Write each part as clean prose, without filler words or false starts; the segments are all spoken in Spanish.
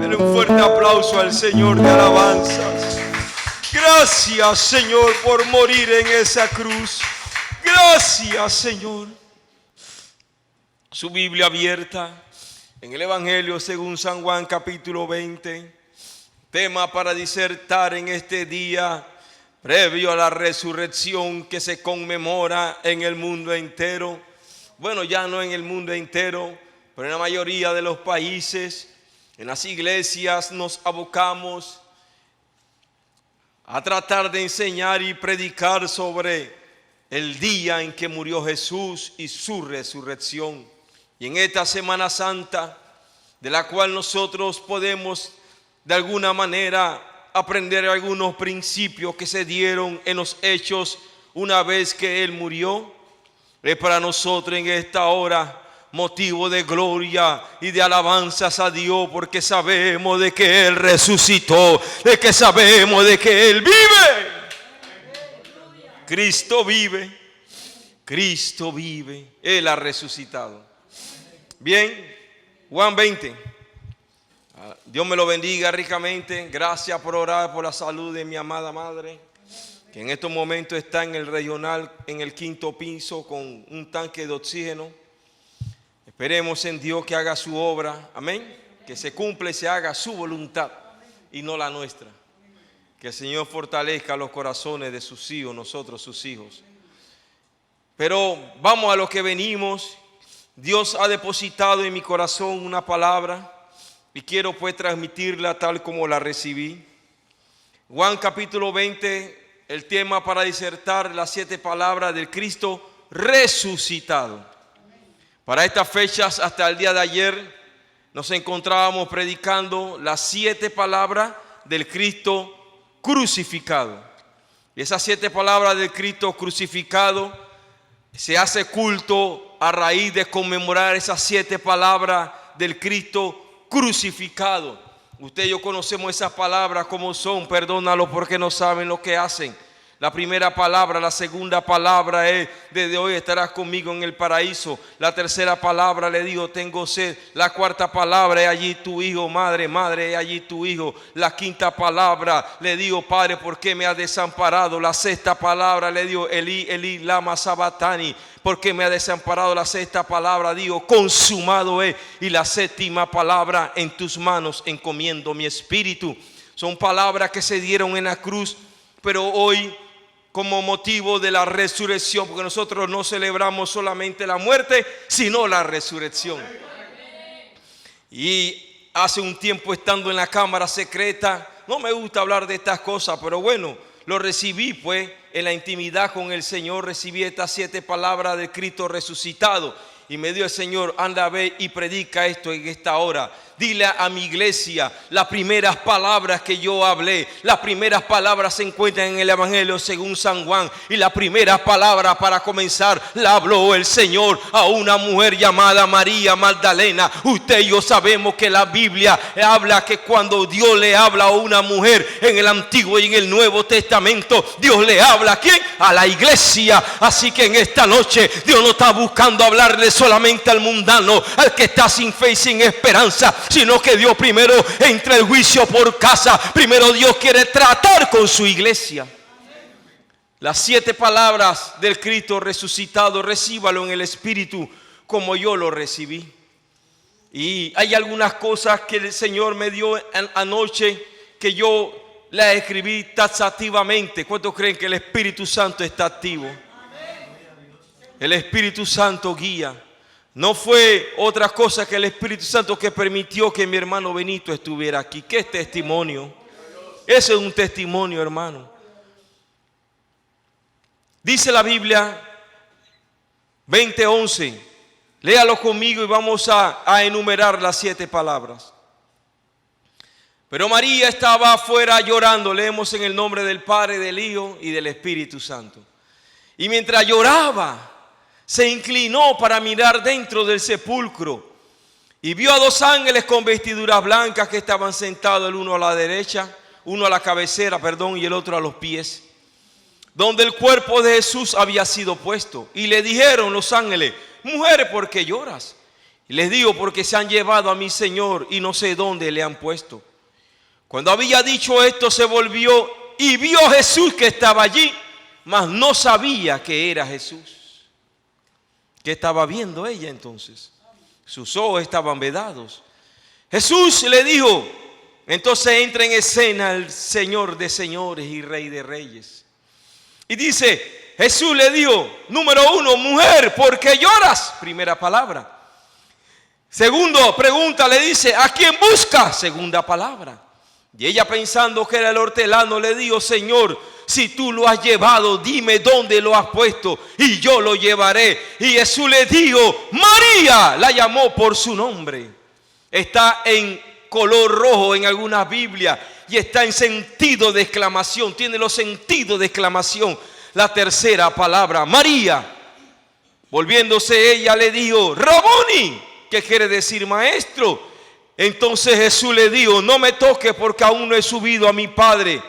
Denle un fuerte aplauso al Señor de alabanzas. Gracias, Señor, por morir en esa cruz. Gracias, Señor. Su Biblia abierta en el Evangelio según San Juan, capítulo 20. Tema para disertar en este día previo a la resurrección que se conmemora en el mundo entero. Bueno, ya no en el mundo entero, pero en la mayoría de los países, en las iglesias nos abocamos a tratar de enseñar y predicar sobre el día en que murió Jesús y su resurrección. Y en esta Semana Santa, de la cual nosotros podemos de alguna manera aprender algunos principios que se dieron en los hechos una vez que Él murió, es para nosotros en esta hora motivo de gloria y de alabanzas a Dios, porque sabemos de que Él resucitó, de que sabemos de que Él vive. Cristo vive, Cristo vive, Él ha resucitado. Bien, Juan 20. Dios me lo bendiga ricamente. Gracias por orar por la salud de mi amada madre, que en estos momentos está en el regional, en el 5º piso, con un tanque de oxígeno. Esperemos en Dios que haga su obra, amén, que se cumpla y se haga su voluntad y no la nuestra. Que el Señor fortalezca los corazones de sus hijos, nosotros sus hijos. Pero vamos a lo que venimos. Dios ha depositado en mi corazón una palabra y quiero pues transmitirla tal como la recibí. Juan capítulo 20, el tema para disertar las 7 palabras del Cristo resucitado. Para estas fechas, hasta el día de ayer, nos encontrábamos predicando las 7 palabras del Cristo crucificado. Y esas 7 palabras del Cristo crucificado se hace culto a raíz de conmemorar esas 7 palabras del Cristo crucificado. Usted y yo conocemos esas palabras como son, perdónalo porque no saben lo que hacen. La primera palabra, la segunda palabra es: desde hoy estarás conmigo en el paraíso. La tercera palabra le digo: tengo sed. La cuarta palabra es: allí tu hijo. Madre, madre, es allí tu hijo. La quinta palabra le digo: Padre, ¿por qué me has desamparado? La sexta palabra le digo: Elí, Elí, lama sabatani, ¿por qué me has desamparado? La sexta palabra digo: consumado es. Y la séptima palabra: en tus manos encomiendo mi espíritu. Son palabras que se dieron en la cruz, pero hoy, como motivo de la resurrección, porque nosotros no celebramos solamente la muerte, sino la resurrección. Y hace un tiempo, estando en la cámara secreta, no me gusta hablar de estas cosas, pero bueno, lo recibí pues en la intimidad con el Señor. Recibí estas 7 palabras de Cristo resucitado y me dio el Señor: anda, ve y predica esto en esta hora. Dile a mi iglesia las primeras palabras que yo hablé. Las primeras palabras se encuentran en el Evangelio según San Juan. Y la primera palabra, para comenzar, la habló el Señor a una mujer llamada María Magdalena. Usted y yo sabemos que la Biblia habla que cuando Dios le habla a una mujer en el Antiguo y en el Nuevo Testamento, Dios le habla ¿a quién? A la iglesia. Así que en esta noche Dios no está buscando hablarle solamente al mundano, al que está sin fe y sin esperanza, sino que Dios primero entra el juicio por casa. Primero Dios quiere tratar con su iglesia. Las 7 palabras del Cristo resucitado, recíbalo en el Espíritu como yo lo recibí. Y hay algunas cosas que el Señor me dio anoche que yo las escribí taxativamente. ¿Cuántos creen que el Espíritu Santo está activo? El Espíritu Santo guía. No fue otra cosa que el Espíritu Santo que permitió que mi hermano Benito estuviera aquí. ¿Qué es testimonio? Ese es un testimonio, hermano. Dice la Biblia 20:11. Léalo conmigo y vamos a enumerar las 7 palabras. Pero María estaba afuera llorando. Leemos en el nombre del Padre, del Hijo y del Espíritu Santo. Y mientras lloraba, se inclinó para mirar dentro del sepulcro y vio a 2 ángeles con vestiduras blancas que estaban sentados, el uno a la derecha, uno a la cabecera, y el otro a los pies, donde el cuerpo de Jesús había sido puesto. Y le dijeron los ángeles: mujer, ¿por qué lloras? Y les digo, porque se han llevado a mi Señor y no sé dónde le han puesto. Cuando había dicho esto, se volvió y vio a Jesús que estaba allí, mas no sabía que era Jesús. ¿Qué estaba viendo ella entonces? Sus ojos estaban vedados. Jesús le dijo, entonces entra en escena el Señor de señores y Rey de reyes. Y dice, Jesús le dijo, número 1, mujer, ¿por qué lloras? Primera palabra. Segundo, pregunta, le dice, ¿a quién busca? Segunda palabra. Y ella, pensando que era el hortelano, le dijo, Señor, si tú lo has llevado, dime dónde lo has puesto y yo lo llevaré. Y Jesús le dijo, María, la llamó por su nombre. Está en color rojo en alguna Biblia y está en sentido de exclamación, tiene los sentidos de exclamación. La tercera palabra, María. Volviéndose ella le dijo, Raboni, que quiere decir maestro. Entonces Jesús le dijo, no me toques porque aún no he subido a mi Padre.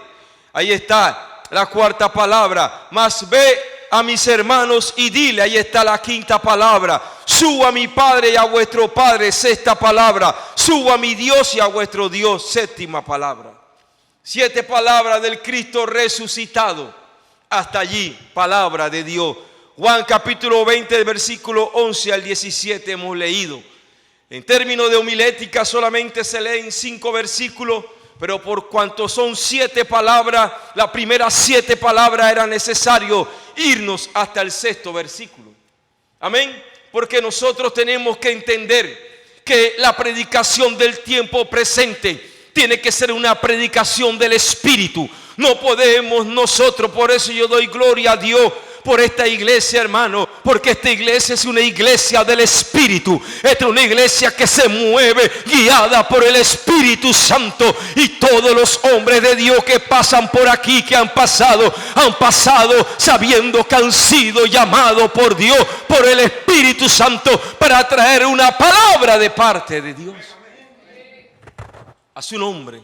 Ahí está la cuarta palabra, mas ve a mis hermanos y dile. Ahí está la quinta palabra, subo a mi Padre y a vuestro Padre. Sexta palabra, subo a mi Dios y a vuestro Dios. Séptima palabra. 7 palabras del Cristo resucitado. Hasta allí, palabra de Dios. Juan capítulo 20, versículo 11 al 17 hemos leído. En términos de homilética solamente se leen 5 versículos, pero por cuanto son 7 palabras, las primeras 7 palabras era necesario irnos hasta el 6º versículo. Amén. Porque nosotros tenemos que entender que la predicación del tiempo presente tiene que ser una predicación del Espíritu. No podemos nosotros, por eso yo doy gloria a Dios por esta iglesia, hermano, porque esta iglesia es una iglesia del Espíritu. Esta es una iglesia que se mueve guiada por el Espíritu Santo, y todos los hombres de Dios que pasan por aquí, que han pasado sabiendo que han sido llamados por Dios, por el Espíritu Santo, para traer una palabra de parte de Dios a su nombre.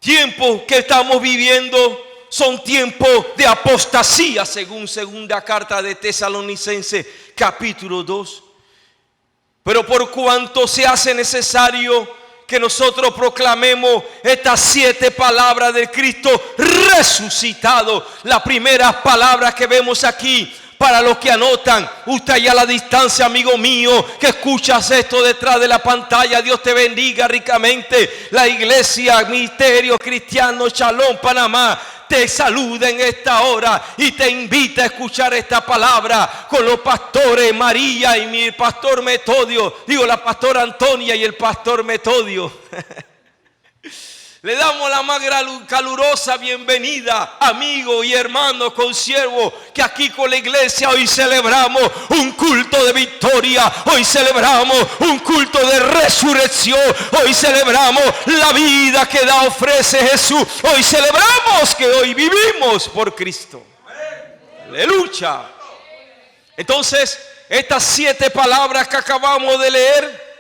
Tiempos que estamos viviendo son tiempos de apostasía, según segunda carta de Tesalonicenses capítulo 2. Pero por cuanto se hace necesario que nosotros proclamemos estas 7 palabras de Cristo resucitado, las primeras palabras que vemos aquí. Para los que anotan, usted allá a la distancia, amigo mío, que escuchas esto detrás de la pantalla, Dios te bendiga ricamente. La iglesia Ministerio Cristiano Shalom Panamá te saluda en esta hora y te invita a escuchar esta palabra con los pastores María y mi pastor Metodio. Digo, la pastora Antonia y el pastor Metodio. Le damos la más calurosa bienvenida, amigo y hermano consiervo, que aquí con la iglesia hoy celebramos un culto de victoria, hoy celebramos un culto de resurrección, hoy celebramos la vida que ofrece Jesús, hoy celebramos que hoy vivimos por Cristo. Aleluya. Entonces, estas 7 palabras que acabamos de leer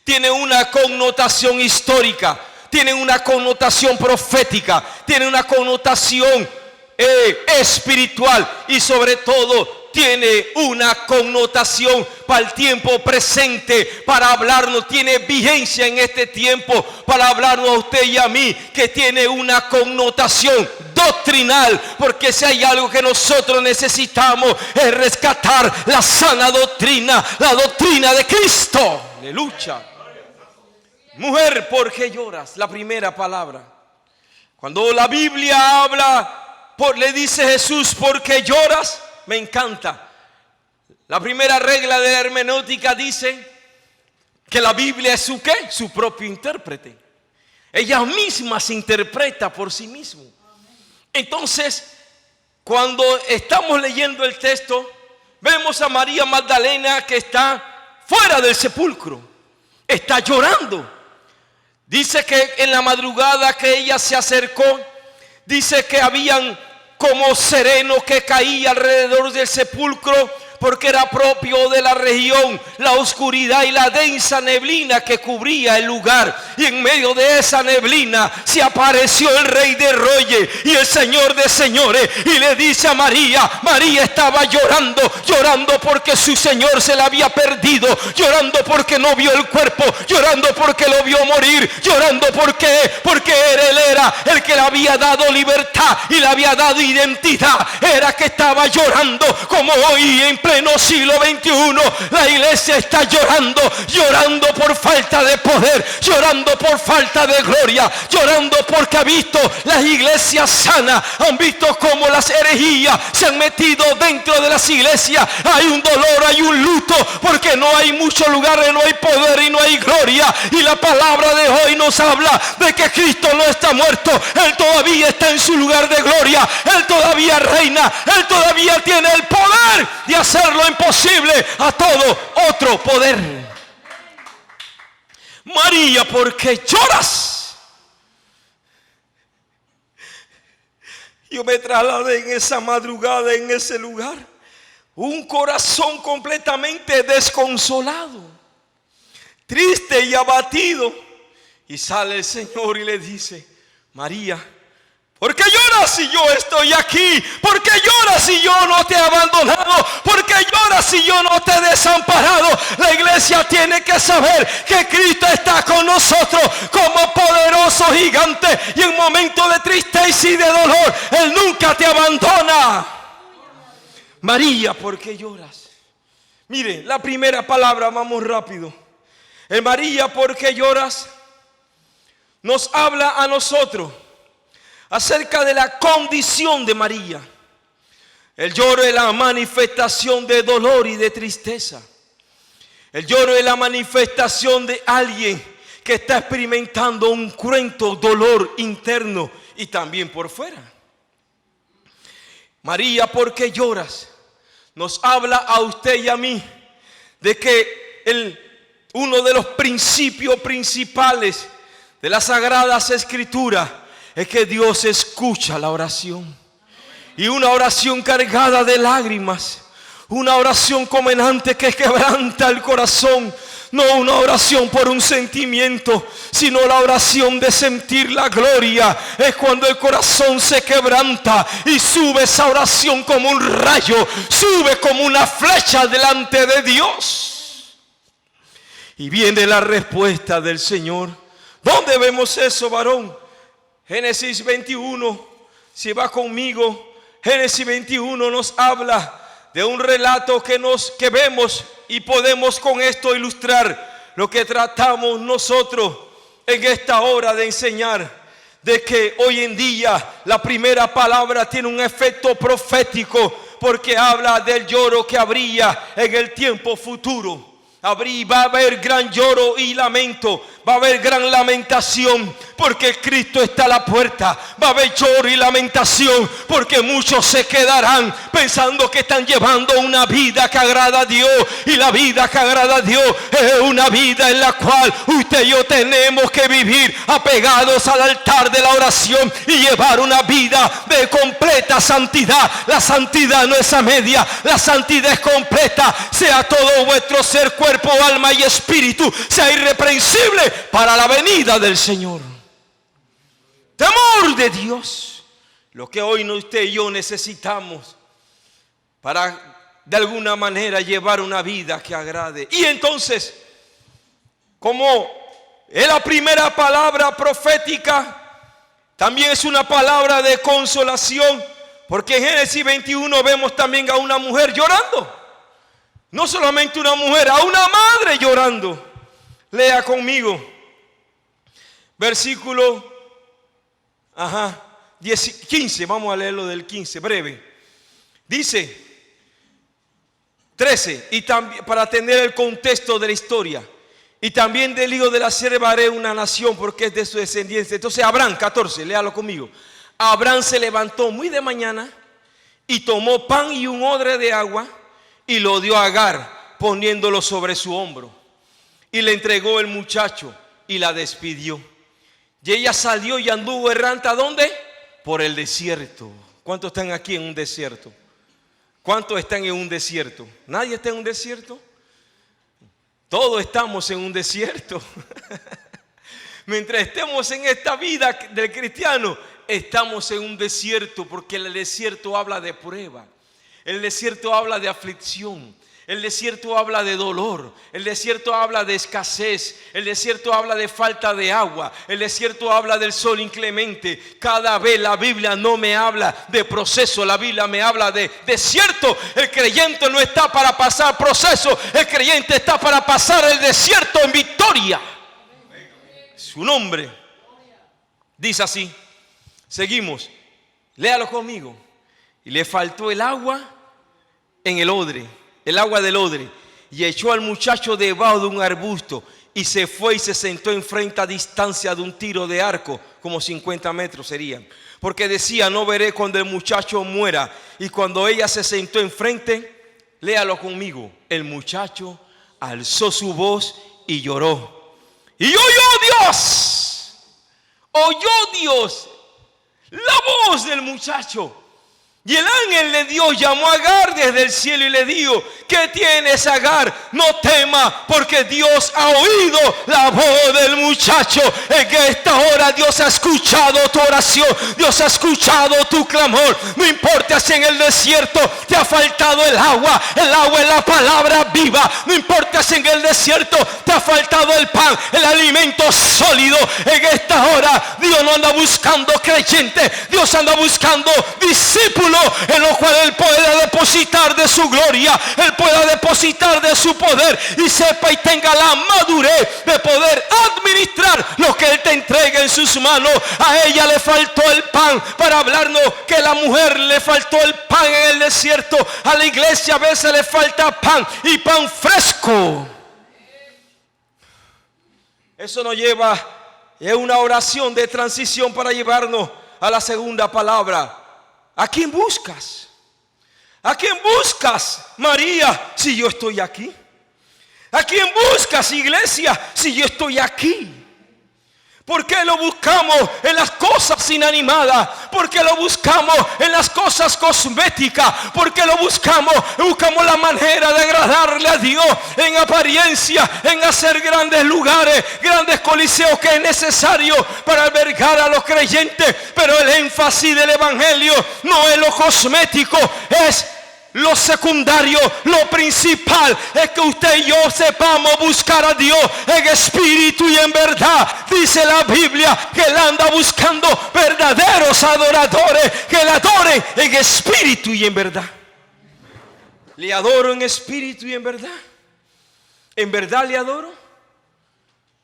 tienen una connotación histórica, tienen una connotación profética, tienen una connotación espiritual, y sobre todo tiene una connotación para el tiempo presente, para hablarnos, tiene vigencia en este tiempo, para hablarnos a usted y a mí, que tiene una connotación doctrinal, porque si hay algo que nosotros necesitamos es rescatar la sana doctrina, la doctrina de Cristo. Aleluya. Mujer, ¿por qué lloras? La primera palabra. Cuando la Biblia habla, le dice Jesús, ¿por qué lloras? Me encanta. La primera regla de la hermenéutica dice que la Biblia es su ¿qué? Su propio intérprete. Ella misma se interpreta por sí misma. Entonces, cuando estamos leyendo el texto, vemos a María Magdalena que está fuera del sepulcro. Está llorando. Dice que en la madrugada que ella se acercó, dice que habían como sereno que caía alrededor del sepulcro, porque era propio de la región la oscuridad y la densa neblina que cubría el lugar. Y en medio de esa neblina se apareció el Rey de Reyes y el Señor de señores, y le dice a María. María estaba llorando porque su Señor se la había perdido, llorando porque no vio el cuerpo, llorando porque lo vio morir, llorando porque él era el que le había dado libertad y le había dado identidad. Era que estaba llorando, como hoy en pleno siglo XXI la iglesia está llorando por falta de poder, llorando por falta de gloria, llorando porque ha visto las iglesias sanas, han visto cómo las herejías se han metido dentro de las iglesias. Hay un dolor, hay un luto, porque no hay muchos lugares, no hay poder y no hay gloria. Y la palabra de hoy nos habla de que Cristo no está muerto, Él todavía está en su lugar de gloria, Él todavía reina, Él todavía tiene el poder de hacer lo imposible a todo otro poder. María, ¿por qué lloras? Yo me trasladé en esa madrugada, en ese lugar, un corazón completamente desconsolado, triste y abatido. Y sale el Señor y le dice: María, ¿por qué lloras si yo estoy aquí? ¿Por qué lloras si yo no te he abandonado? ¿Por qué lloras si yo no te he desamparado? La iglesia tiene que saber que Cristo está con nosotros como poderoso gigante, y en momentos de tristeza y de dolor Él nunca te abandona. María, ¿por qué lloras? Mire, la primera palabra, vamos rápido. El María, ¿por qué lloras? Nos habla a nosotros acerca de la condición de María. El lloro es la manifestación de dolor y de tristeza. El lloro es la manifestación de alguien que está experimentando un cruento dolor interno y también por fuera. María, ¿por qué lloras? Nos habla a usted y a mí de que uno de los principios principales de las Sagradas Escrituras es que Dios escucha la oración. Y una oración cargada de lágrimas, una oración conmenante que quebranta el corazón. No una oración por un sentimiento, sino la oración de sentir la gloria. Es cuando el corazón se quebranta y sube esa oración como un rayo, sube como una flecha delante de Dios. Y viene la respuesta del Señor. ¿Dónde vemos eso, varón? Génesis 21, si va conmigo. Génesis 21 nos habla de un relato que vemos y podemos con esto ilustrar lo que tratamos nosotros en esta hora de enseñar. De que hoy en día la primera palabra tiene un efecto profético, porque habla del lloro que habría en el tiempo futuro. Va a haber gran lloro y lamento, va a haber gran lamentación, porque Cristo está a la puerta. Va a haber lloro y lamentación, porque muchos se quedarán pensando que están llevando una vida que agrada a Dios. Y la vida que agrada a Dios es una vida en la cual usted y yo tenemos que vivir apegados al altar de la oración y llevar una vida de completa santidad. La santidad no es a media, la santidad es completa. Sea todo vuestro ser, cuerpo, alma y espíritu, sea irreprensible para la venida del Señor. Temor de Dios, lo que hoy usted y yo necesitamos para de alguna manera llevar una vida que agrade. Y entonces, como es la primera palabra profética, también es una palabra de consolación, porque en Génesis 21 vemos también a una mujer llorando. No solamente una mujer, a una madre llorando. Lea conmigo. Versículo 15, vamos a leerlo del 15, breve. Dice 13, y también para tener el contexto de la historia. Y también del hijo de la sierva haré una nación, porque es de su descendencia. Entonces Abraham, 14, léalo conmigo. Abraham se levantó muy de mañana y tomó pan y un odre de agua y lo dio a Agar, poniéndolo sobre su hombro. Y le entregó el muchacho y la despidió. Y ella salió y anduvo errante, ¿a dónde? Por el desierto. ¿Cuántos están aquí en un desierto? ¿Cuántos están en un desierto? ¿Nadie está en un desierto? Todos estamos en un desierto. Mientras estemos en esta vida del cristiano, estamos en un desierto, porque el desierto habla de prueba. El desierto habla de aflicción. El desierto habla de dolor. El desierto habla de escasez. El desierto habla de falta de agua. El desierto habla del sol inclemente. Cada vez la Biblia no me habla de proceso, la Biblia me habla de desierto. El creyente no está para pasar proceso, el creyente está para pasar el desierto en victoria. Su nombre dice así. Seguimos, léalo conmigo. Y le faltó el agua en el odre, el agua del odre, y echó al muchacho debajo de un arbusto, y se fue y se sentó enfrente a distancia de un tiro de arco, como 50 metros serían, porque decía: no veré cuando el muchacho muera. Y cuando ella se sentó enfrente, léalo conmigo, el muchacho alzó su voz y lloró. Y oyó Dios la voz del muchacho. Y el ángel de Dios llamó a Agar desde el cielo y le dijo: ¿qué tienes, Agar? No temas, porque Dios ha oído la voz del muchacho. En esta hora Dios ha escuchado tu oración, Dios ha escuchado tu clamor. No importa si en el desierto te ha faltado el agua es la palabra viva. No importa si en el desierto te ha faltado el pan, el alimento sólido. En esta hora Dios no anda buscando creyentes, Dios anda buscando discípulos en los cuales Él pueda depositar de su gloria, Él pueda depositar de su poder, y sepa y tenga la madurez de poder administrar lo que Él te entrega en sus manos. A ella le faltó el pan, para hablarnos que a la mujer le faltó el pan en el desierto. A la iglesia a veces le falta pan, y pan fresco. Eso nos lleva, es una oración de transición para llevarnos a la segunda palabra. ¿A quién buscas? ¿A quién buscas, María, si yo estoy aquí? ¿A quién buscas, iglesia, si yo estoy aquí? ¿Por qué lo buscamos en las cosas inanimadas? ¿Por qué lo buscamos en las cosas cosméticas? ¿Por qué lo buscamos la manera de agradarle a Dios en apariencia, en hacer grandes lugares, grandes coliseos que es necesario para albergar a los creyentes? Pero el énfasis del evangelio no es lo cosmético, es lo secundario. Lo principal es que usted y yo sepamos buscar a Dios en espíritu y en verdad. Dice la Biblia que Él anda buscando verdaderos adoradores que le adoren en espíritu y en verdad. Le adoro en espíritu y en verdad. ¿En verdad le adoro?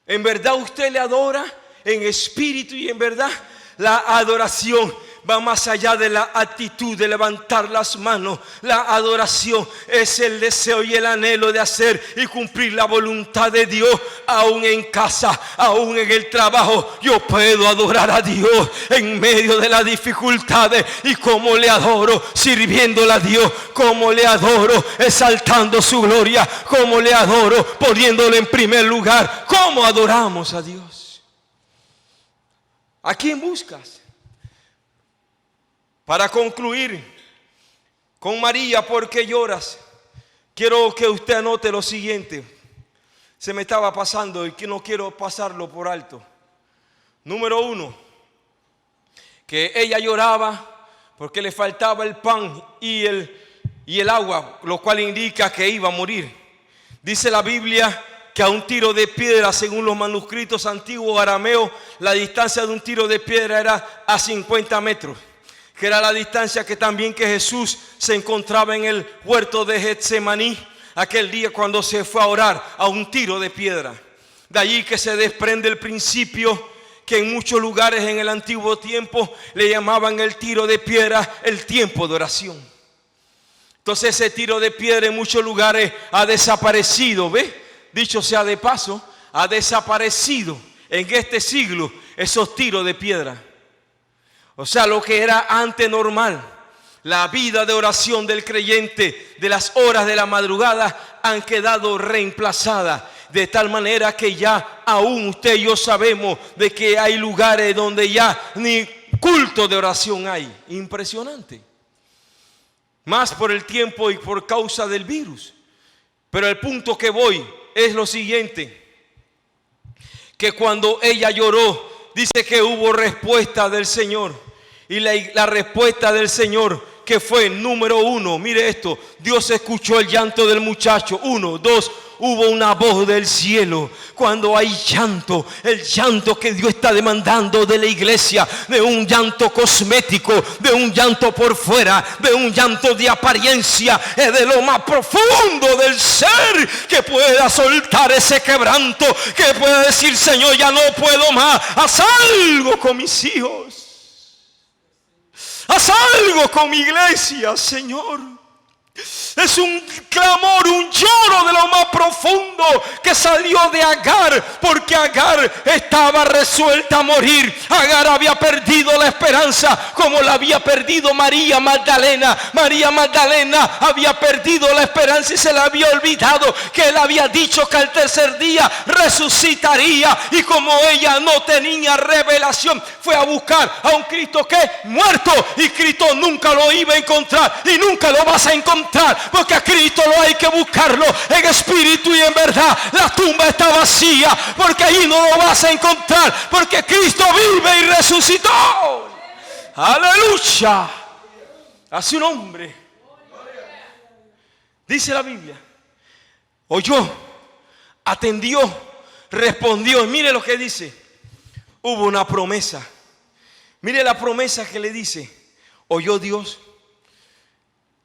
¿En verdad usted le adora en espíritu y en verdad? La adoración va más allá de la actitud de levantar las manos. La adoración es el deseo y el anhelo de hacer y cumplir la voluntad de Dios. Aún en casa, aún en el trabajo, yo puedo adorar a Dios en medio de las dificultades. Y como le adoro, sirviéndole a Dios. Como le adoro, exaltando su gloria. Como le adoro, poniéndole en primer lugar. Como adoramos a Dios. ¿A quién buscas? Para concluir con María, ¿por qué lloras? Quiero que usted anote lo siguiente. Se me estaba pasando y que no quiero pasarlo por alto. Número 1, que ella lloraba porque le faltaba el pan y el agua, lo cual indica que iba a morir. Dice la Biblia que a un tiro de piedra, según los manuscritos antiguos arameos, la distancia de un tiro de piedra era a 50 metros. Que era la distancia que también que Jesús se encontraba en el huerto de Getsemaní aquel día cuando se fue a orar, a un tiro de piedra. De allí que se desprende el principio que en muchos lugares en el antiguo tiempo le llamaban el tiro de piedra el tiempo de oración. Entonces ese tiro de piedra en muchos lugares ha desaparecido, ¿ve? Dicho sea de paso, ha desaparecido en este siglo esos tiros de piedra. O sea, lo que era antes normal, la vida de oración del creyente de las horas de la madrugada han quedado reemplazadas. De tal manera que ya aún usted y yo sabemos de que hay lugares donde ya ni culto de oración hay. Impresionante. más por el tiempo y por causa del virus. Pero el punto que voy es lo siguiente, que cuando ella lloró, dice que hubo respuesta del Señor. Y la respuesta del Señor, que fue número uno, mire esto: Dios escuchó el llanto del muchacho. 1, 2, hubo una voz del cielo. Cuando hay llanto, el llanto que Dios está demandando de la iglesia, de un llanto cosmético, de un llanto por fuera, de un llanto de apariencia, es de lo más profundo del ser, que pueda soltar ese quebranto, que pueda decir: Señor, ya no puedo más, haz algo con mis hijos, haz algo con mi iglesia, Señor. Es un clamor, un lloro de lo más profundo que salió de Agar, porque Agar estaba resuelta a morir. Agar había perdido la esperanza, como la había perdido María Magdalena. María Magdalena había perdido la esperanza y se le había olvidado que él había dicho que al tercer día resucitaría. Y como ella no tenía revelación, fue a buscar a un Cristo que muerto, y Cristo nunca lo iba a encontrar y nunca lo vas a encontrar, porque a Cristo lo hay que buscarlo en espíritu y en verdad. La tumba está vacía, porque allí no lo vas a encontrar, porque Cristo vive y resucitó. Aleluya, a su nombre. Dice la Biblia: oyó, atendió, respondió. Mire lo que dice: hubo una promesa. Mire la promesa que le dice: oyó Dios.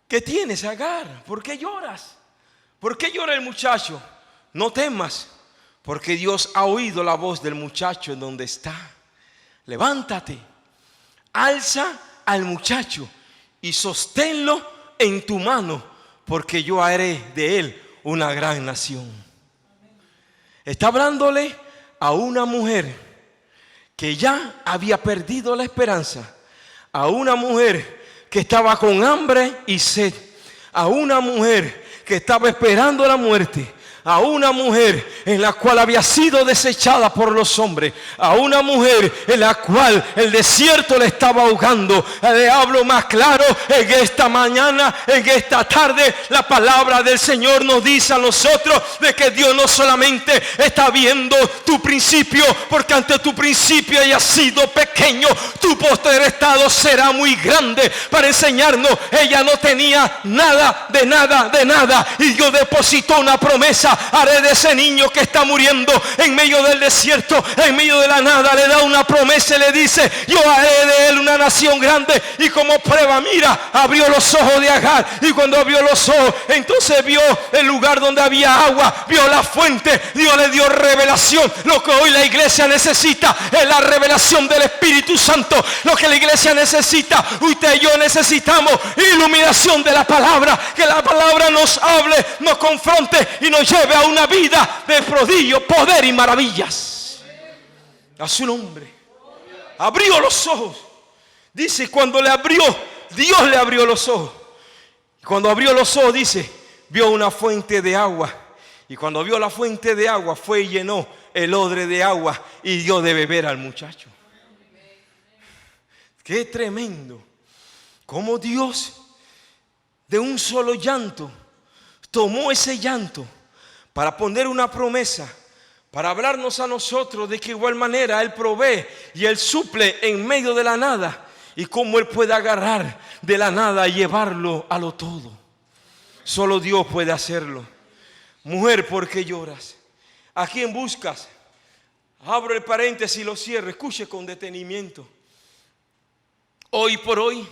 ¿Qué tienes, Agar? ¿Por qué lloras? ¿Por qué llora el muchacho? No temas, porque Dios ha oído la voz del muchacho en donde está. Levántate, alza al muchacho y sosténlo en tu mano, porque yo haré de él una gran nación. Está hablándole a una mujer que ya había perdido la esperanza, a una mujer que estaba con hambre y sed, a una mujer que estaba esperando la muerte, a una mujer en la cual había sido desechada por los hombres, a una mujer en la cual el desierto le estaba ahogando. Le hablo más claro: en esta mañana, en esta tarde, la palabra del Señor nos dice a nosotros de que Dios no solamente está viendo tu principio, porque ante tu principio haya sido pequeño, tu posterior estado será muy grande para enseñarnos. Ella no tenía nada, de nada, de nada, y Dios depositó una promesa: haré de ese niño que está muriendo en medio del desierto, en medio de la nada. Le da una promesa y le dice: yo haré de él una nación grande. Y como prueba, mira, abrió los ojos de Agar, y cuando abrió los ojos, entonces vio el lugar donde había agua, vio la fuente. Dios le dio revelación. Lo que hoy la iglesia necesita es la revelación del Espíritu Santo. Lo que la iglesia necesita, usted y yo necesitamos iluminación de la palabra, que la palabra nos hable, nos confronte y nos lleve a una vida de prodigio, poder y maravillas. A su nombre. Abrió los ojos. Dice, cuando le abrió, Dios le abrió los ojos. Cuando abrió los ojos, dice, vio una fuente de agua. Y cuando vio la fuente de agua, fue y llenó el odre de agua y dio de beber al muchacho. Qué tremendo. Cómo Dios, de un solo llanto, tomó ese llanto para poner una promesa, para hablarnos a nosotros de que igual manera Él provee y Él suple en medio de la nada, y cómo Él puede agarrar de la nada y llevarlo a lo todo. Solo Dios puede hacerlo. Mujer, ¿por qué lloras? ¿A quién buscas? Abro el paréntesis y lo cierro. Escuche con detenimiento. Hoy por hoy,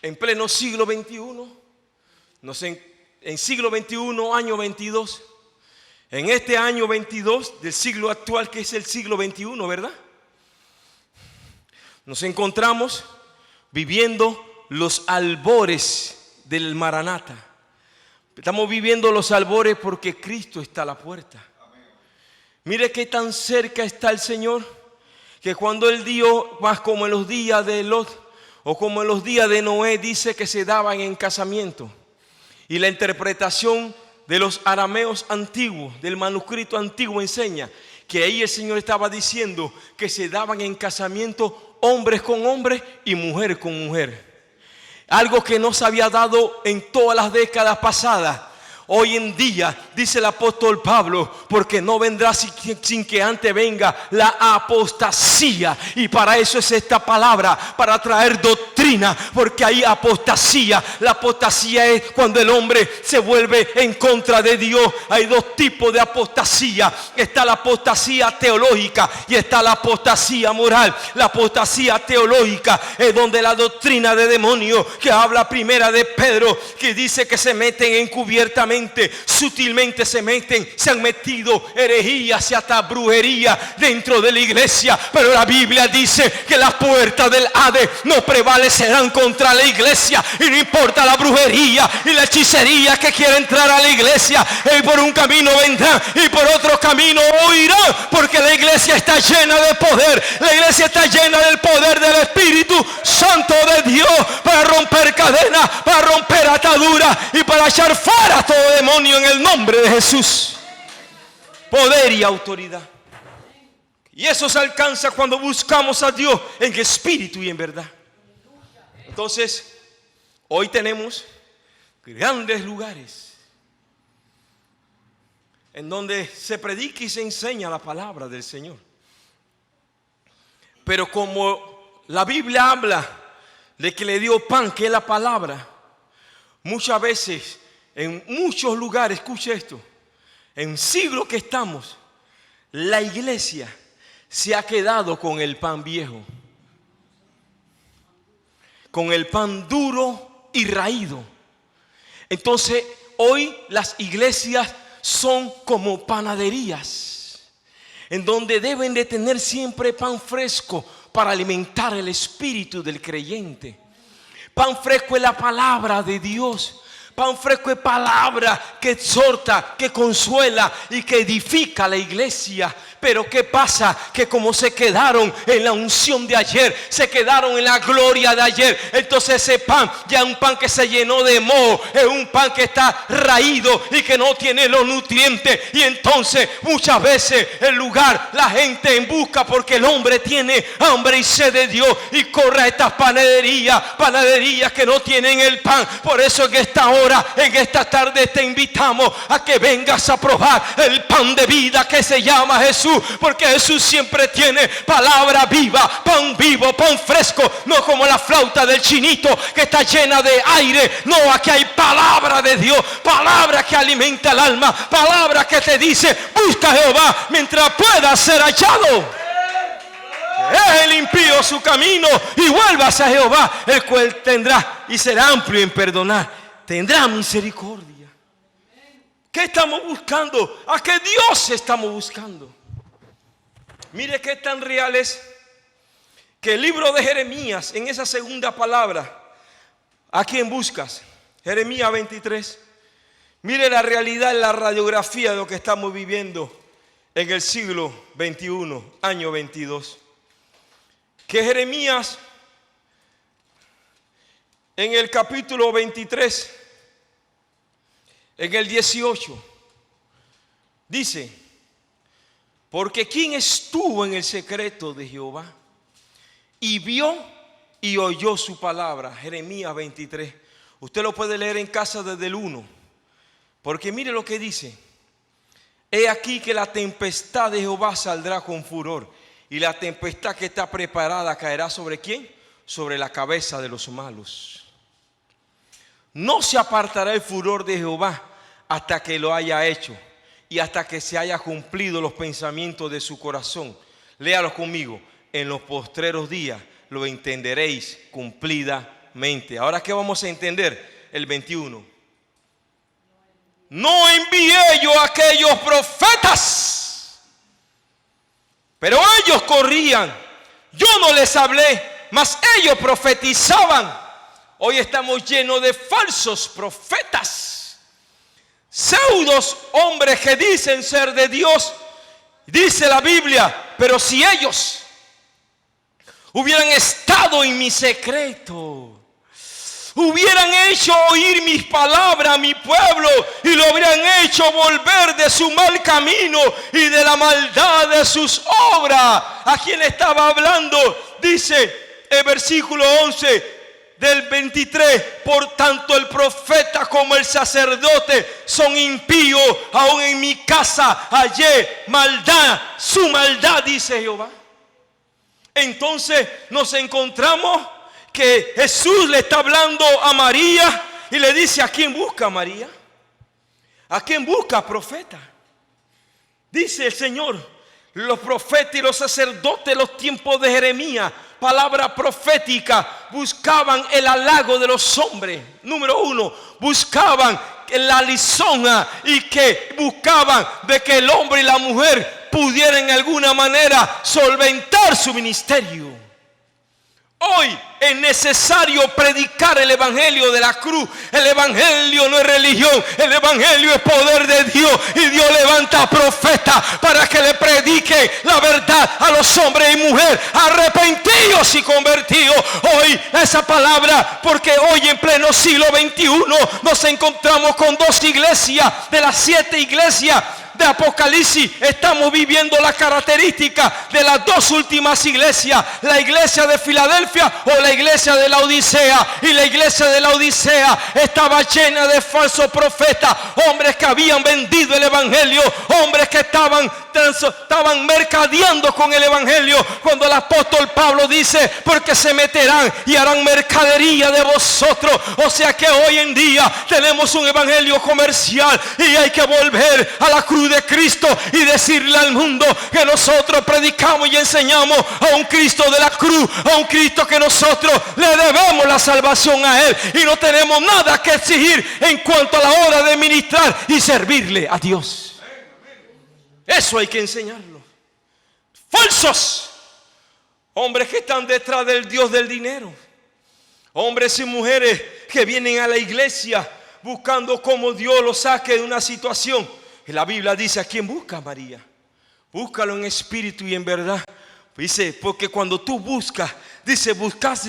en pleno siglo XXI, en siglo XXI, año 22, en este año 22 del siglo actual, que es el siglo XXI, ¿verdad? Nos encontramos viviendo los albores del Maranata. Estamos viviendo los albores porque Cristo está a la puerta. Mire qué tan cerca está el Señor, que cuando Él dio, más como en los días de Lot o como en los días de Noé, dice que se daban en casamiento. Y la interpretación de los arameos antiguos, del manuscrito antiguo, enseña que ahí el Señor estaba diciendo que se daban en casamiento hombres con hombres y mujer con mujer. Algo que no se había dado en todas las décadas pasadas. Hoy en día, dice el apóstol Pablo, porque no vendrá sin que antes venga la apostasía. Y para eso es esta palabra, para traer doctrina, porque hay apostasía. La apostasía es cuando el hombre se vuelve en contra de Dios. Hay dos tipos de apostasía. Está la apostasía teológica y está la apostasía moral. La apostasía teológica es donde la doctrina de demonios, que habla primera de Pedro, que dice que se meten encubiertamente, sutilmente se han metido herejías y hasta brujería dentro de la iglesia. Pero la Biblia dice que las puertas del Hades no prevalecerán contra la iglesia. Y no importa la brujería y la hechicería que quiera entrar a la iglesia, por un camino vendrán y por otro camino huirán, porque la iglesia está llena de poder. La iglesia está llena del poder del Espíritu Santo de Dios, para romper cadenas, para romper ataduras y para echar fuera todo demonio en el nombre de Jesús. Poder y autoridad. Y eso se alcanza cuando buscamos a Dios en espíritu y en verdad. Entonces, hoy tenemos grandes lugares en donde se predica y se enseña la palabra del Señor. Pero como la Biblia habla de que le dio pan, que es la palabra, muchas veces en muchos lugares, escuche esto, en siglos que estamos, la iglesia se ha quedado con el pan viejo, con el pan duro y raído. Entonces hoy las iglesias son como panaderías, en donde deben de tener siempre pan fresco para alimentar el espíritu del creyente. Pan fresco es la palabra de Dios. Pan fresco es palabra que exhorta, que consuela y que edifica a la iglesia. Pero ¿qué pasa? Que como se quedaron en la unción de ayer, se quedaron en la gloria de ayer, entonces ese pan ya es un pan que se llenó de moho, es un pan que está raído y que no tiene los nutrientes. Y entonces muchas veces el lugar, la gente en busca, porque el hombre tiene hambre y sed de Dios, y corre a estas panaderías que no tienen el pan. Por eso en esta hora, en esta tarde, te invitamos a que vengas a probar el pan de vida que se llama Jesús. Porque Jesús siempre tiene palabra viva, pan vivo, pan fresco. No como la flauta del chinito que está llena de aire. No, aquí hay palabra de Dios, palabra que alimenta el alma, palabra que te dice: busca a Jehová mientras pueda ser hallado. Es el impío su camino y vuelvas a Jehová, el cual tendrá y será amplio en perdonar, tendrá misericordia. ¿Qué estamos buscando? ¿A qué Dios estamos buscando? Mire qué tan real es que el libro de Jeremías, en esa segunda palabra, ¿a quién buscas? Jeremías 23. Mire la realidad, la radiografía de lo que estamos viviendo en el siglo 21, año 22. Que Jeremías, en el capítulo 23, en el 18, dice: porque ¿quién estuvo en el secreto de Jehová y vio y oyó su palabra? Jeremías 23. Usted lo puede leer en casa desde el 1. Porque mire lo que dice: he aquí que la tempestad de Jehová saldrá con furor, y la tempestad que está preparada caerá ¿sobre quién? Sobre la cabeza de los malos. No se apartará el furor de Jehová hasta que lo haya hecho, y hasta que se haya cumplido los pensamientos de su corazón. Léalo conmigo: en los postreros días lo entenderéis cumplidamente. Ahora, ¿qué vamos a entender? El 21. No envié yo a aquellos profetas, pero ellos corrían. Yo no les hablé, mas ellos profetizaban. Hoy estamos llenos de falsos profetas, pseudos hombres que dicen ser de Dios. Dice la Biblia: pero si ellos hubieran estado en mi secreto, hubieran hecho oír mis palabras a mi pueblo y lo hubieran hecho volver de su mal camino y de la maldad de sus obras. ¿A quién estaba hablando? Dice el versículo 11: del 23, por tanto el profeta como el sacerdote son impíos, aún en mi casa hallé maldad, su maldad, dice Jehová. Entonces nos encontramos que Jesús le está hablando a María y le dice: ¿a quién busca, María? ¿A quién busca, profeta? Dice el Señor: los profetas y los sacerdotes de los tiempos de Jeremías, palabra profética, buscaban el halago de los hombres. Número uno, buscaban la lisonja, y que buscaban de que el hombre y la mujer pudieran en alguna manera solventar su ministerio. Hoy es necesario predicar el evangelio de la cruz. El evangelio no es religión, el evangelio es poder de Dios, y Dios levanta profetas para que le prediquen la verdad a los hombres y mujeres arrepentidos y convertidos. Hoy esa palabra, porque hoy en pleno siglo XXI nos encontramos con 2 iglesias de las 7 iglesias de Apocalipsis. Estamos viviendo la característica de las 2 últimas iglesias: la iglesia de Filadelfia o la iglesia de la Odisea. Y la iglesia de la Odisea estaba llena de falsos profetas, hombres que habían vendido el evangelio, hombres que estaban mercadeando con el evangelio. Cuando el apóstol Pablo dice: porque se meterán y harán mercadería de vosotros. O sea que hoy en día tenemos un evangelio comercial, y hay que volver a la cruz de Cristo y decirle al mundo que nosotros predicamos y enseñamos a un Cristo de la cruz, a un Cristo que nosotros le debemos la salvación a Él, y no tenemos nada que exigir en cuanto a la hora de ministrar y servirle a Dios. Eso hay que enseñarlo. Falsos, hombres que están detrás del Dios del dinero, hombres y mujeres que vienen a la iglesia buscando cómo Dios los saque de una situación. Y la Biblia dice: ¿a quién busca, María? Búscalo en espíritu y en verdad. Dice: porque cuando tú buscas, dice, buscas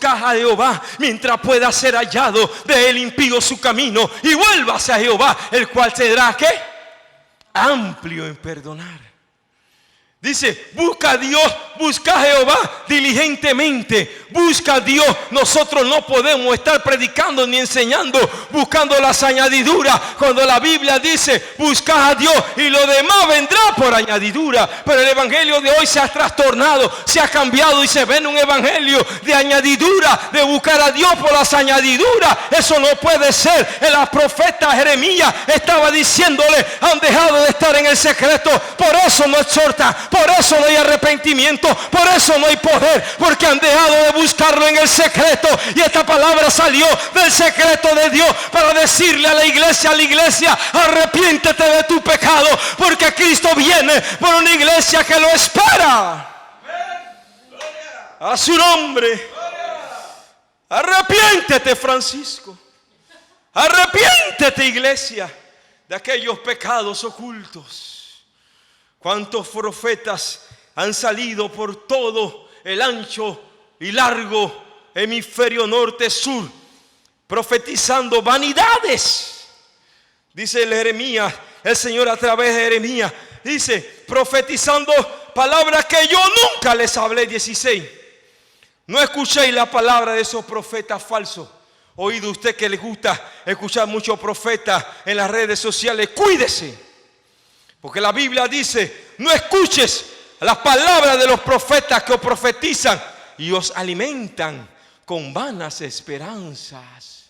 a Jehová mientras pueda ser hallado. De él impío su camino, y vuélvase a Jehová, el cual será ¿qué? Amplio en perdonar. Dice: busca a Dios, busca a Jehová diligentemente. Busca a Dios. Nosotros no podemos estar predicando ni enseñando buscando las añadiduras, cuando la Biblia dice: busca a Dios y lo demás vendrá por añadidura. Pero el evangelio de hoy se ha trastornado, se ha cambiado, y se ve en un evangelio de añadidura, de buscar a Dios por las añadiduras. Eso no puede ser. El profeta Jeremías estaba diciéndole: han dejado de estar en el secreto, por eso no exhortan, por eso no hay arrepentimiento, por eso no hay poder, porque han dejado de buscarlo en el secreto. Y esta palabra salió del secreto de Dios para decirle a la iglesia: arrepiéntete de tu pecado, porque Cristo viene por una iglesia que lo espera. A su nombre. Arrepiéntete, Francisco. Arrepiéntete, iglesia, de aquellos pecados ocultos. ¿Cuántos profetas han salido por todo el ancho y largo hemisferio norte-sur profetizando vanidades? Dice el Jeremías, el Señor a través de Jeremías, dice, profetizando palabras que yo nunca les hablé. 16. No escuchéis la palabra de esos profetas falsos. Oído usted que les gusta escuchar muchos profetas en las redes sociales. Cuídese, porque la Biblia dice: no escuches las palabras de los profetas que os profetizan y os alimentan con vanas esperanzas.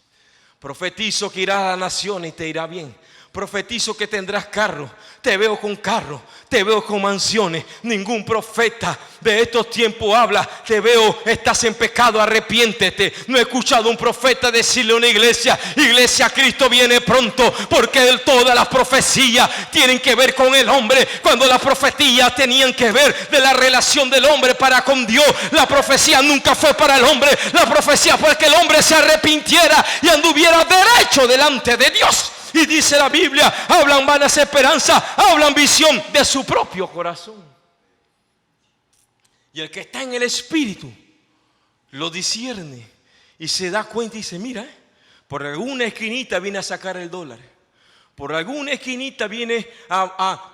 Profetizo que irás a la nación y te irá bien. Profetizo que tendrás carro. Te veo con carro, te veo con mansiones. Ningún profeta de estos tiempos habla: te veo, estás en pecado, arrepiéntete. No he escuchado un profeta decirle a una iglesia: iglesia, Cristo viene pronto. Porque todas las profecías tienen que ver con el hombre, cuando las profecías tenían que ver de la relación del hombre para con Dios. La profecía nunca fue para el hombre. La profecía fue que el hombre se arrepintiera y anduviera derecho delante de Dios. Y dice la Biblia: hablan vanas esperanzas, hablan visión de su propio corazón. Y el que está en el Espíritu lo discierne y se da cuenta y dice: mira, por alguna esquinita viene a sacar el dólar. Por alguna esquinita viene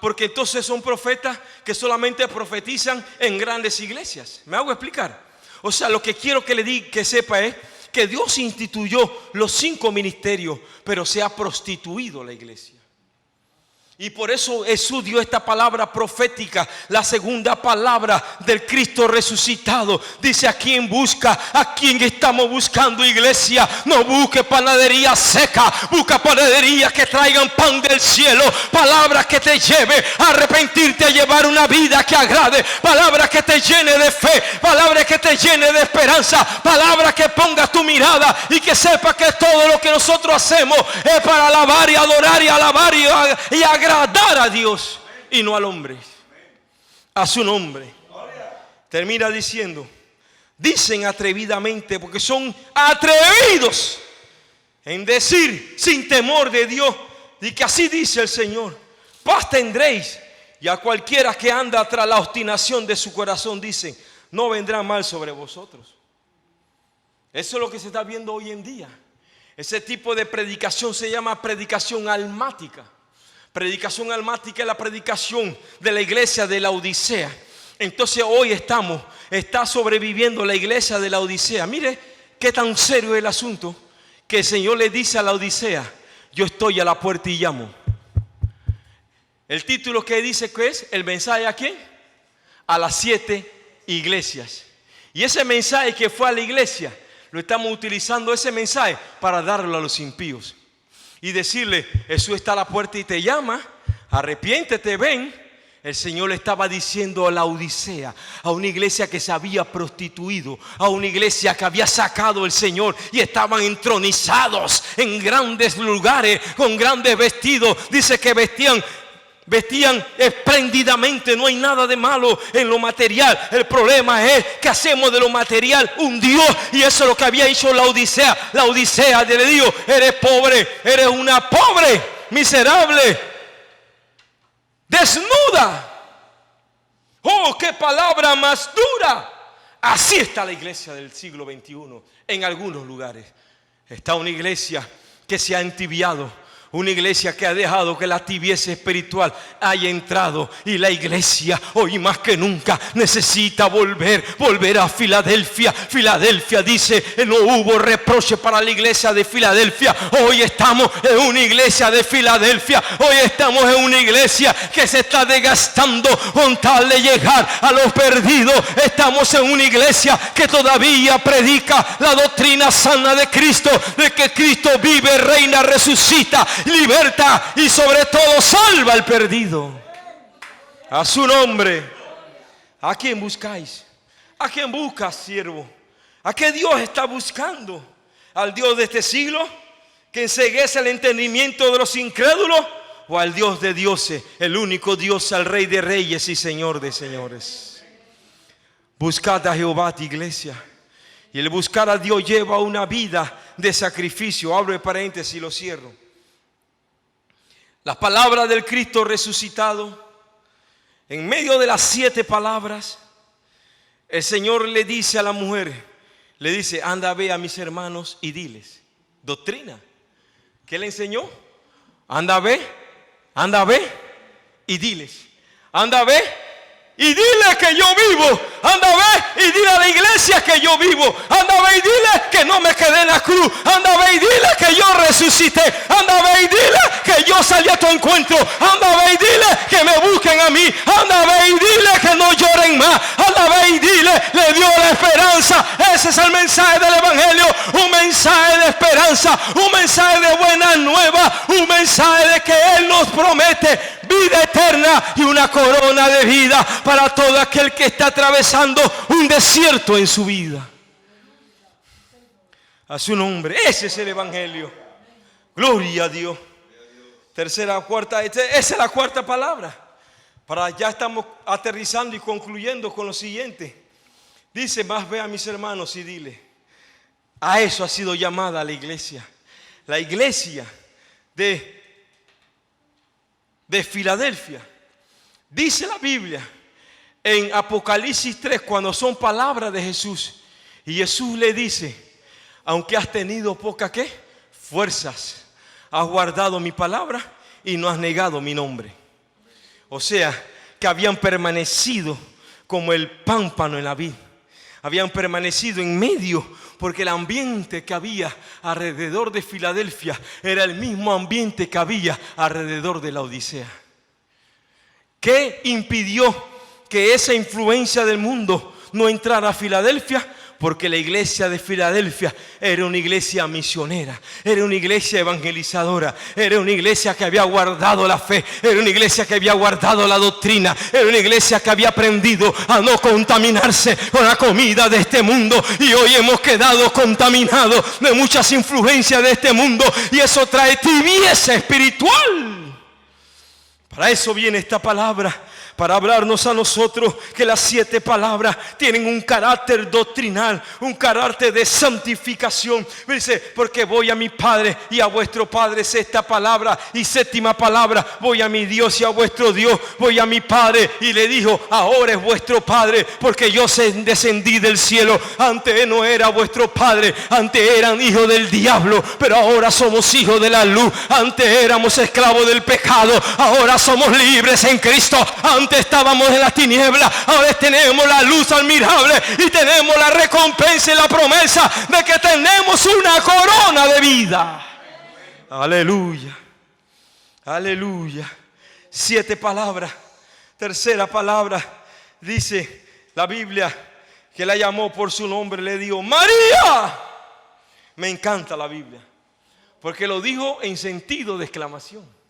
porque entonces son profetas que solamente profetizan en grandes iglesias. ¿Me hago explicar? O sea, lo que quiero que le diga, que sepa, es que Dios instituyó los 5 ministerios, pero se ha prostituido la iglesia. Y por eso Jesús dio esta palabra profética, la segunda palabra del Cristo resucitado. Dice: ¿a quién busca? ¿A quién estamos buscando, iglesia? No busque panadería seca, busca panadería que traigan pan del cielo. Palabras que te lleve a arrepentirte, a llevar una vida que agrade. Palabras que te llene de fe, palabras que te llene de esperanza. Palabras que pongas tu mirada y que sepas que todo lo que nosotros hacemos es para alabar y adorar y alabar y agradar a Dios y no al hombre, a su nombre. Termina diciendo: dicen atrevidamente, porque son atrevidos en decir sin temor de Dios, y que así dice el Señor: paz tendréis. Y a cualquiera que anda tras la obstinación de su corazón dicen: no vendrá mal sobre vosotros. Eso es lo que se está viendo hoy en día. Ese tipo de predicación se llama predicación almática. Predicación almática es la predicación de la iglesia de la Odisea. Entonces hoy está sobreviviendo la iglesia de la Odisea. Mire qué tan serio es el asunto, que el Señor le dice a la Odisea: yo estoy a la puerta y llamo. El título que dice que es el mensaje ¿a quién? A las 7 iglesias. Y ese mensaje que fue a la iglesia, lo estamos utilizando ese mensaje para darlo a los impíos. Y decirle: Jesús está a la puerta y te llama, arrepiéntete, ven. El Señor le estaba diciendo a la Odisea, a una iglesia que se había prostituido, a una iglesia que había sacado el Señor y estaban entronizados en grandes lugares, con grandes vestidos. Dice que vestían espléndidamente. No hay nada de malo en lo material. El problema es que hacemos de lo material un Dios. Y eso es lo que había hecho la Odisea. La Odisea le dijo: eres pobre, eres una pobre, miserable, desnuda. Oh, qué palabra más dura. Así está la iglesia del siglo XXI. En algunos lugares está una iglesia que se ha entibiado, una iglesia que ha dejado que la tibieza espiritual haya entrado. Y la iglesia hoy más que nunca necesita volver a Filadelfia. Filadelfia dice: no hubo reproche para la iglesia de Filadelfia. Hoy estamos en una iglesia de Filadelfia. Hoy estamos en una iglesia que se está desgastando con tal de llegar a los perdidos. Estamos en una iglesia que todavía predica la doctrina sana de Cristo, de que Cristo vive, reina, resucita, liberta y sobre todo salva al perdido. A su nombre. ¿A quién buscáis? ¿A quién buscas, siervo? ¿A qué Dios está buscando? ¿Al Dios de este siglo, que enceguece el entendimiento de los incrédulos? ¿O al Dios de dioses, el único Dios, al Rey de reyes y Señor de señores? Buscad a Jehová, tu iglesia. Y el buscar a Dios lleva una vida de sacrificio. Abro el paréntesis y lo cierro. Las palabras del Cristo resucitado, en medio de las 7 palabras, el Señor le dice a la mujer, le dice: anda, ve a mis hermanos y diles. Doctrina. ¿Qué le enseñó? Anda, ve y diles. Anda, ve y dile que yo vivo. Anda, ve y dile a la iglesia que yo vivo. Anda, ve y dile que no me quedé en la cruz. Anda, ve y dile que yo resucité. Anda, ve y dile que yo salí a tu encuentro. Anda, ve y dile que me busquen a mí. Anda, ve y dile que no lloren más. Anda, ve y dile, le dio la esperanza. Ese es el mensaje del evangelio. Un mensaje de esperanza, un mensaje de buena nueva, un mensaje de que Él nos promete vida eterna y una corona de vida para todo aquel que está atravesando un desierto en su vida. A su nombre. Ese es el evangelio. Gloria a Dios. Tercera, cuarta, esa es la cuarta palabra. Ya estamos aterrizando y concluyendo con lo siguiente. Dice: más ve a mis hermanos y dile. A eso ha sido llamada la iglesia. La iglesia de Filadelfia. Dice la Biblia en Apocalipsis 3, cuando son palabras de Jesús, y Jesús le dice: aunque has tenido poca ¿qué? Fuerzas, has guardado mi palabra y no has negado mi nombre. O sea, que habían permanecido como el pámpano en la vid. Habían permanecido en medio porque el ambiente que había alrededor de Filadelfia era el mismo ambiente que había alrededor de la Odisea. ¿Qué impidió que esa influencia del mundo no entrara a Filadelfia? Porque la iglesia de Filadelfia era una iglesia misionera, era una iglesia evangelizadora, era una iglesia que había guardado la fe, era una iglesia que había guardado la doctrina, era una iglesia que había aprendido a no contaminarse con la comida de este mundo. Y hoy hemos quedado contaminados de muchas influencias de este mundo, y eso trae tibieza espiritual. Para eso viene esta palabra, para hablarnos a nosotros que las 7 palabras tienen un carácter doctrinal, un carácter de santificación. Dice, porque voy a mi Padre y a vuestro Padre, es esta palabra. Y 7ª palabra, voy a mi Dios y a vuestro Dios, voy a mi Padre. Y le dijo, ahora es vuestro Padre, porque yo descendí del cielo. Antes no era vuestro Padre, antes eran hijos del diablo, pero ahora somos hijos de la luz. Antes éramos esclavos del pecado, ahora somos libres en Cristo. Antes estábamos en las tinieblas, ahora tenemos la luz admirable y tenemos la recompensa y la promesa de que tenemos una corona de vida. Aleluya, aleluya. 7 palabras. 3ª palabra, dice la Biblia que la llamó por su nombre, le dijo María. Me encanta la Biblia porque lo dijo en sentido de exclamación.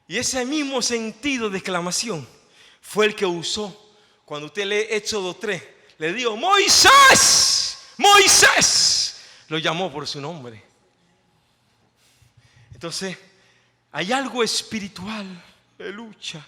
Y ese mismo sentido de exclamación fue el que usó cuando usted lee Éxodo 3. Le dijo, Moisés, Moisés. Lo llamó por su nombre. Entonces, hay algo espiritual de lucha.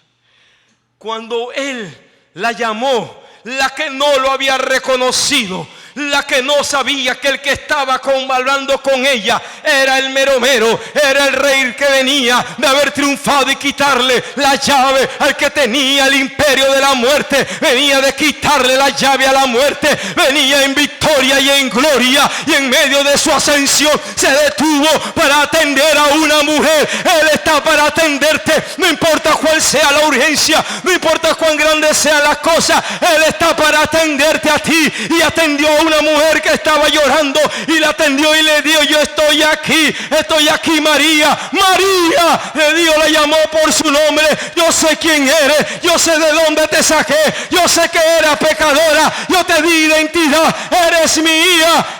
Cuando él la llamó, la que no lo había reconocido, la que no sabía que el que estaba hablando con ella era el mero mero, era el rey que venía de haber triunfado y quitarle la llave al que tenía el imperio de la muerte. Venía de quitarle la llave a la muerte, venía en victoria y en gloria, y en medio de su ascensión se detuvo para atender a una mujer. Él está para atenderte, no importa cuál sea la urgencia, no importa cuán grande sea la cosa. Él está para atenderte a ti, y atendió a una mujer que estaba llorando y la atendió y le dijo, yo estoy aquí María. María, le dijo, la llamó por su nombre. Yo sé quién eres, yo sé de dónde te saqué, yo sé que eras pecadora, yo te di identidad, eres mía,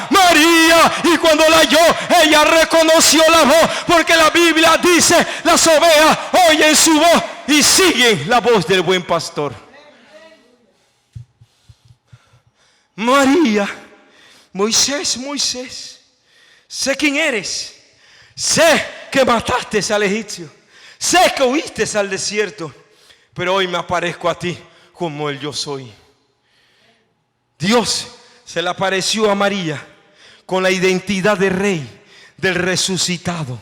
María. Y cuando la halló, ella reconoció la voz, porque la Biblia dice, las ovejas oyen su voz y siguen la voz del buen pastor. María, Moisés, Moisés, sé quién eres, sé que mataste al egipcio, sé que huiste al desierto, pero hoy me aparezco a ti como el yo soy. Dios se le apareció a María con la identidad de rey, del resucitado.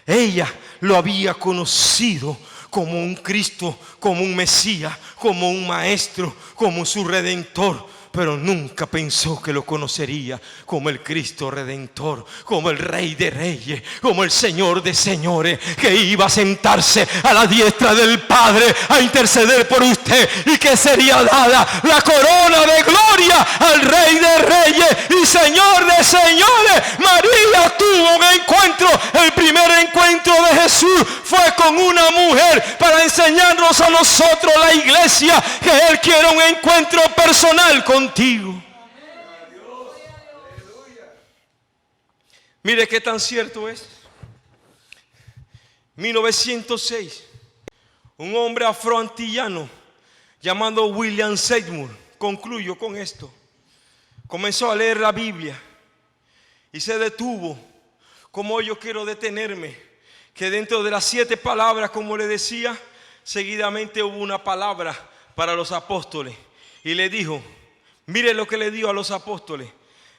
Ella lo había conocido como un Cristo, como un Mesías, como un maestro, como su redentor. Pero nunca pensó que lo conocería como el Cristo Redentor, como el Rey de Reyes, como el Señor de Señores, que iba a sentarse a la diestra del Padre a interceder por usted, y que sería dada la corona de gloria al Rey de Reyes y Señor de Señores. María tuvo un encuentro. El primer encuentro de Jesús fue con una mujer para enseñarnos a nosotros, la iglesia, que Él quiere un encuentro personal contigo. Mire qué tan cierto es. 1906, un hombre afroantillano llamado William Seymour, concluyo con esto, comenzó a leer la Biblia y se detuvo, como yo quiero detenerme, que dentro de las 7 palabras, como le decía, seguidamente hubo una palabra para los apóstoles, y le dijo, mire lo que le dijo a los apóstoles.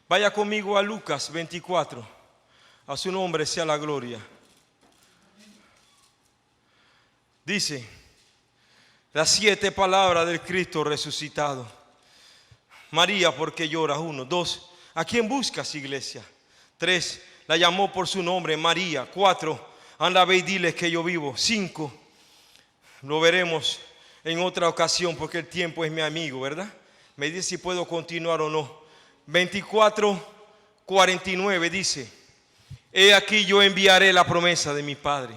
Vaya conmigo a Lucas 24. A su nombre sea la gloria. Dice, las 7 palabras del Cristo resucitado. María, ¿por qué lloras? 1, 2, ¿a quién buscas, iglesia? 3, la llamó por su nombre, María. 4, anda, ve y diles que yo vivo. 5, lo veremos en otra ocasión porque el tiempo es mi amigo, ¿verdad? Me dice si puedo continuar o no. 24:49 dice: he aquí yo enviaré la promesa de mi Padre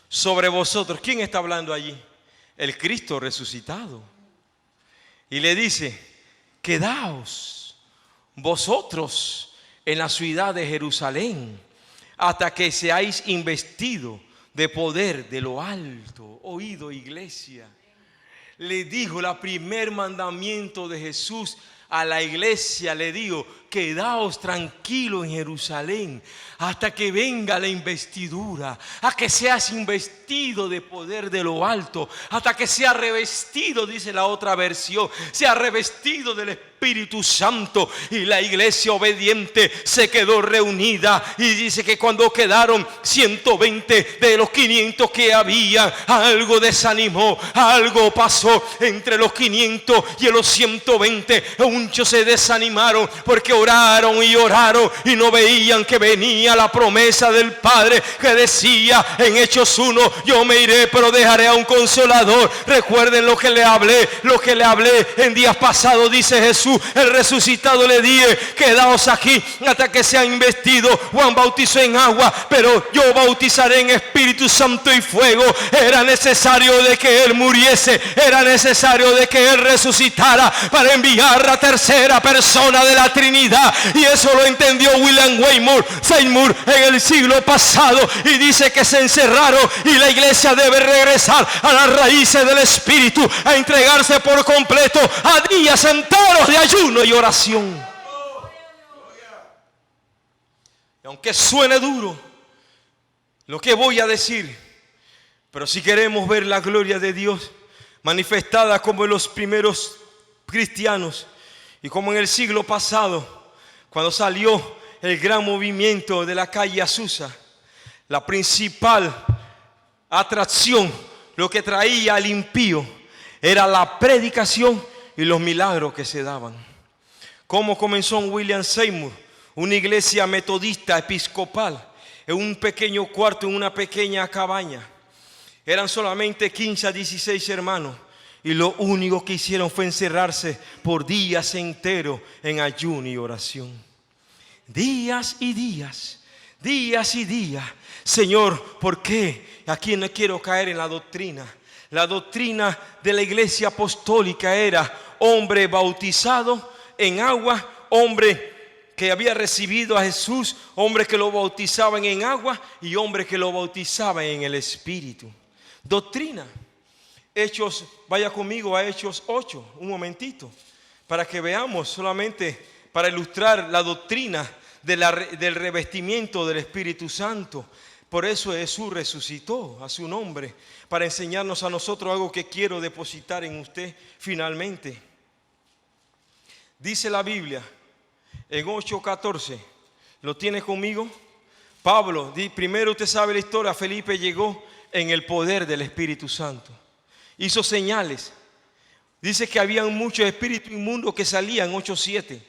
sobre vosotros. ¿Quién está hablando allí? El Cristo resucitado. Y le dice: quedaos vosotros en la ciudad de Jerusalén hasta que seáis investidos de poder de lo alto. Oído, iglesia. Le dijo el primer mandamiento de Jesús a la iglesia, le digo: quedaos tranquilos en Jerusalén hasta que venga la investidura, a que seas investido de poder de lo alto, hasta que sea revestido, dice la otra versión, sea revestido del Espíritu Santo. Y la iglesia obediente se quedó reunida, y dice que cuando quedaron 120 de los 500 que había, algo desanimó, algo pasó entre los 500 y los 120. Muchos se desanimaron porque oraron y oraron y no veían que venía la promesa del Padre, que decía en Hechos 1: yo me iré pero dejaré a un consolador. Recuerden lo que le hablé en días pasados. Dice Jesús, el resucitado, le dije: quedaos aquí hasta que sea investido. Juan bautizó en agua, pero yo bautizaré en Espíritu Santo y fuego. Era necesario de que Él muriese, era necesario de que Él resucitara para enviar la tercera persona de la Trinidad. Y eso lo entendió William Seymour en el siglo pasado, y dice que se encerraron, y la iglesia debe regresar a las raíces del Espíritu, a entregarse por completo a días enteros de ayuno y oración. Y aunque suene duro lo que voy a decir, pero si queremos ver la gloria de Dios manifestada como en los primeros cristianos y como en el siglo pasado, cuando salió el gran movimiento de la calle Azusa, la principal atracción, lo que traía al impío, era la predicación y los milagros que se daban. ¿Cómo comenzó William Seymour? Una iglesia metodista episcopal, en un pequeño cuarto, en una pequeña cabaña. Eran solamente 15 a 16 hermanos. Y lo único que hicieron fue encerrarse por días enteros en ayuno y oración. Días y días, días y días. Señor, ¿por qué? Aquí no quiero caer en la doctrina. La doctrina de la iglesia apostólica era hombre bautizado en agua, hombre que había recibido a Jesús, hombre que lo bautizaban en agua y hombre que lo bautizaban en el Espíritu. Doctrina. Hechos, vaya conmigo a Hechos 8, un momentito, para que veamos, solamente para ilustrar la doctrina del revestimiento del Espíritu Santo. Por eso Jesús resucitó a su nombre, para enseñarnos a nosotros algo que quiero depositar en usted finalmente. Dice la Biblia en 8:14, ¿lo tiene conmigo? Pablo, primero usted sabe la historia, Felipe llegó en el poder del Espíritu Santo. Hizo señales. Dice que habían muchos espíritus inmundos que salían, 8:7.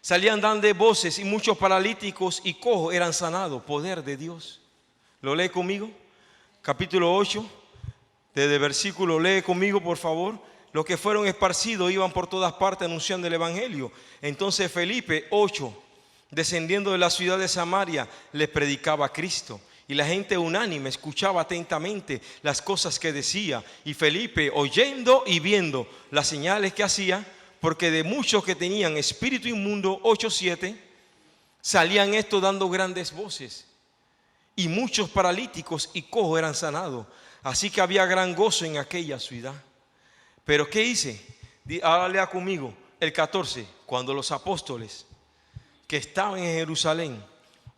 Salían dando voces, y muchos paralíticos y cojos eran sanados. Poder de Dios. ¿Lo lee conmigo? Capítulo 8, desde versículo, lee conmigo por favor. Los que fueron esparcidos iban por todas partes anunciando el evangelio. Entonces Felipe, 8, descendiendo de la ciudad de Samaria, les predicaba a Cristo. Y la gente unánime escuchaba atentamente las cosas que decía. Y Felipe, oyendo y viendo las señales que hacía, porque de muchos que tenían espíritu inmundo, 8:7, salían estos dando grandes voces. Y muchos paralíticos y cojos eran sanados. Así que había gran gozo en aquella ciudad. Pero ¿qué hice? Ahora lea conmigo el 14. Cuando los apóstoles que estaban en Jerusalén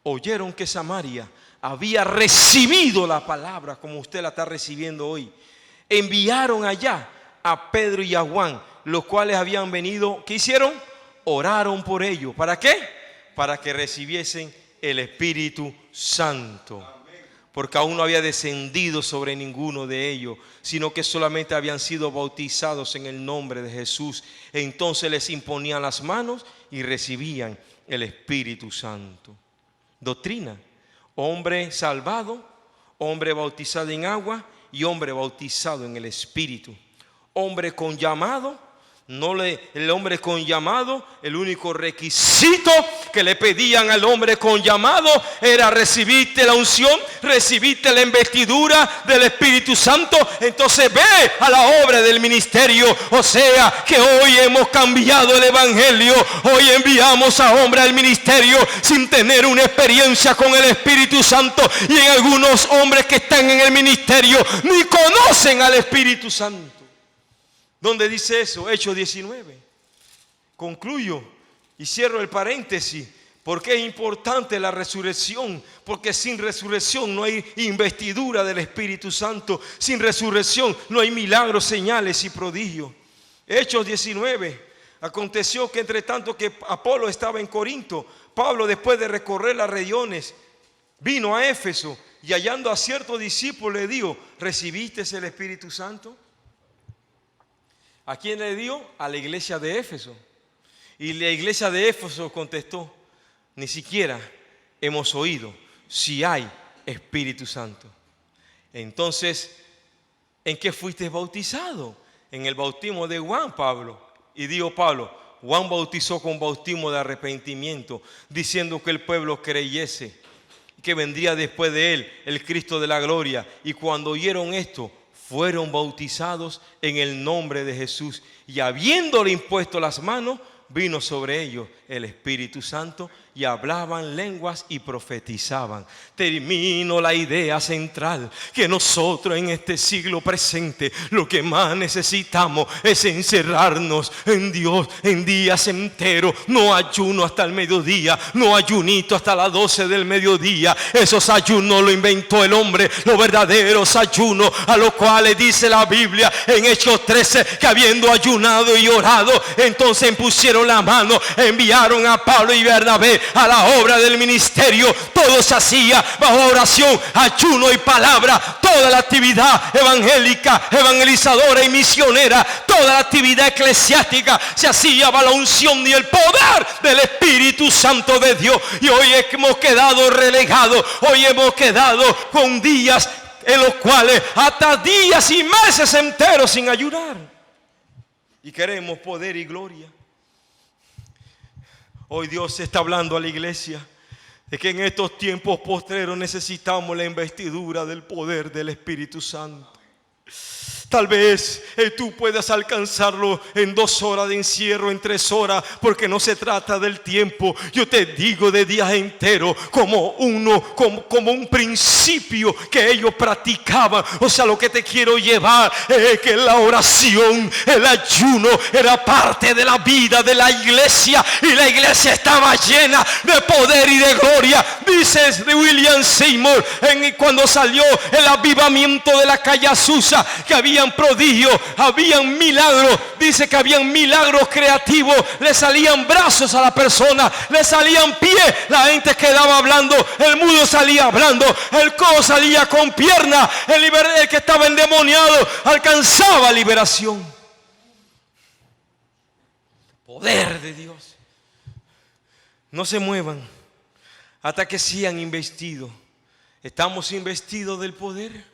oyeron que Samaria había recibido la palabra como usted la está recibiendo hoy, enviaron allá a Pedro y a Juan, los cuales habían venido. ¿Qué hicieron? Oraron por ellos. ¿Para qué? Para que recibiesen el Espíritu Santo. Porque aún no había descendido sobre ninguno de ellos, sino que solamente habían sido bautizados en el nombre de Jesús. Entonces les imponían las manos y recibían el Espíritu Santo. Doctrina. Hombre salvado, hombre bautizado en agua y hombre bautizado en el Espíritu. Hombre con llamado El hombre con llamado, el único requisito que le pedían al hombre con llamado era recibirte la unción, recibirte la investidura del Espíritu Santo. Entonces ve a la obra del ministerio. O sea que hoy hemos cambiado el evangelio. Hoy enviamos a hombres al ministerio sin tener una experiencia con el Espíritu Santo, y en algunos hombres que están en el ministerio ni conocen al Espíritu Santo. ¿Dónde dice eso? Hechos 19. Concluyo y cierro el paréntesis. Porque es importante la resurrección. Porque sin resurrección no hay investidura del Espíritu Santo. Sin resurrección no hay milagros, señales y prodigios. Hechos 19. Aconteció que entre tanto que Apolo estaba en Corinto, Pablo, después de recorrer las regiones, vino a Éfeso, y hallando a cierto discípulo le dijo: ¿recibiste el Espíritu Santo? ¿A quién le dio? A la iglesia de Éfeso. Y la iglesia de Éfeso contestó: ni siquiera hemos oído si hay Espíritu Santo. Entonces, ¿en qué fuiste bautizado? En el bautismo de Juan, Pablo. Y dijo Pablo: Juan bautizó con bautismo de arrepentimiento, diciendo que el pueblo creyese que vendría después de él el Cristo de la gloria. Y cuando oyeron esto, fueron bautizados en el nombre de Jesús. Y habiéndole impuesto las manos, vino sobre ellos el Espíritu Santo, y hablaban lenguas y profetizaban. Termino la idea central, que nosotros en este siglo presente lo que más necesitamos es encerrarnos en Dios en días enteros. No ayuno hasta el mediodía, no ayunito hasta las 12 del mediodía. Esos ayunos lo inventó el hombre. Los verdaderos ayunos, a los cuales dice la Biblia en Hechos 13 que habiendo ayunado y orado, entonces impusieron la mano, enviaron a Pablo y Bernabé a la obra del ministerio. Todo se hacía bajo oración, ayuno y palabra. Toda la actividad evangélica, evangelizadora y misionera, toda la actividad eclesiástica se hacía bajo la unción y el poder del Espíritu Santo de Dios. Y hoy hemos quedado relegados. Hoy hemos quedado con días en los cuales hasta días y meses enteros sin ayunar. Y queremos poder y gloria. Hoy Dios está hablando a la iglesia de que en estos tiempos postreros necesitamos la investidura del poder del Espíritu Santo. Tal vez tú puedas alcanzarlo en 2 horas de encierro, en 3 horas, porque no se trata del tiempo. Yo te digo de días enteros, como un principio que ellos practicaban. O sea, lo que te quiero llevar es que la oración, el ayuno era parte de la vida de la iglesia, y la iglesia estaba llena de poder y de gloria. Dice William Seymour, cuando salió el avivamiento de la calle Azusa, que habían prodigios, habían milagros. Dice que habían milagros creativos. Le salían brazos a la persona, le salían pies, la gente quedaba hablando, el mudo salía hablando, el cojo salía con piernas, el que estaba endemoniado alcanzaba liberación. Poder de Dios. No se muevan hasta que sean investidos. ¿Estamos investidos del poder?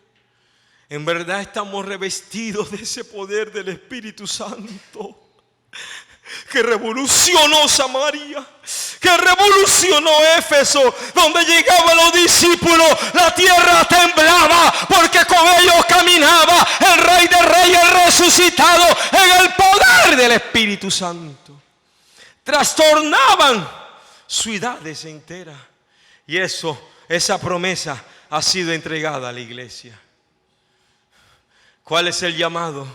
En verdad estamos revestidos de ese poder del Espíritu Santo que revolucionó Samaria, que revolucionó Éfeso. Donde llegaban los discípulos, la tierra temblaba, porque con ellos caminaba el Rey de Reyes resucitado en el poder del Espíritu Santo. Trastornaban ciudades enteras. Y esa promesa ha sido entregada a la iglesia. ¿Cuál es el llamado?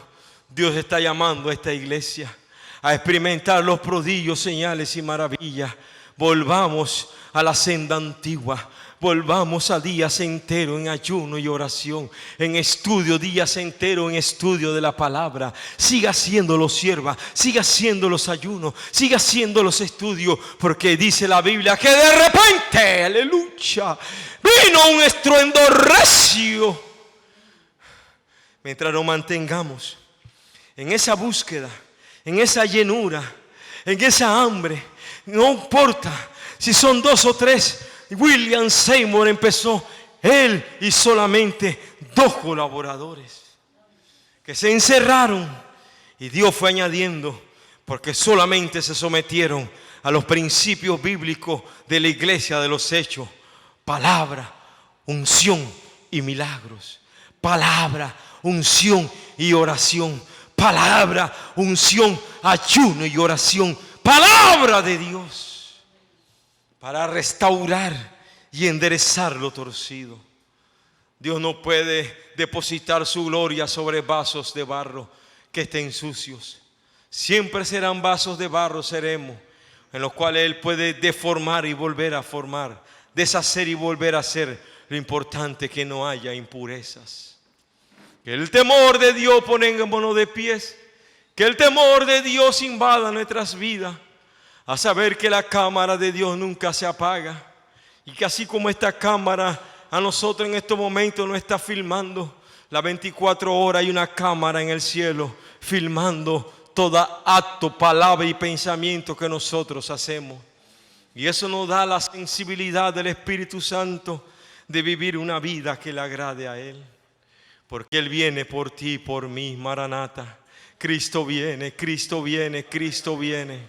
Dios está llamando a esta iglesia a experimentar los prodigios, señales y maravillas. Volvamos a la senda antigua. Volvamos a días enteros en ayuno y oración, en estudio, días enteros en estudio de la palabra. Siga haciéndolo, sierva, siga haciendo los ayunos, siga haciendo los estudios, porque dice la Biblia que de repente, aleluya, vino un estruendo recio. Mientras nos mantengamos en esa búsqueda, en esa llenura, en esa hambre, no importa si son 2 o 3. William Seymour empezó, él y solamente 2 colaboradores que se encerraron Y Dios fue añadiendo, porque solamente se sometieron a los principios bíblicos de la iglesia de los hechos: palabra, unción y milagros. Palabra, unción y oración. Palabra, unción, ayuno y oración. Palabra de Dios para restaurar y enderezar lo torcido. Dios no puede depositar su gloria sobre vasos de barro que estén sucios. Siempre serán vasos de barro, seremos, en los cuales Él puede deformar y volver a formar, deshacer y volver a hacer. Lo importante es que no haya impurezas. Que el temor de Dios pongámonos de pies. Que el temor de Dios invada nuestras vidas. A saber que la cámara de Dios nunca se apaga. Y que así como esta cámara a nosotros en estos momentos nos está filmando, las 24 horas hay una cámara en el cielo filmando todo acto, palabra y pensamiento que nosotros hacemos. Y eso nos da la sensibilidad del Espíritu Santo de vivir una vida que le agrade a Él. Porque Él viene por ti y por mí, Maranata. Cristo viene, Cristo viene, Cristo viene.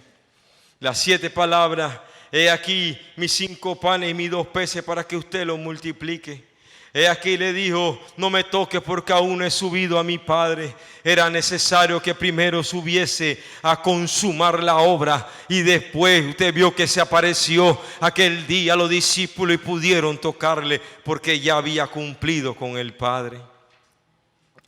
Las 7 palabras: he aquí mis 5 panes y mis 2 peces para que usted los multiplique. He aquí le dijo: no me toques porque aún no he subido a mi Padre. Era necesario que primero subiese a consumar la obra. Y después usted vio que se apareció aquel día a los discípulos y pudieron tocarle porque ya había cumplido con el Padre.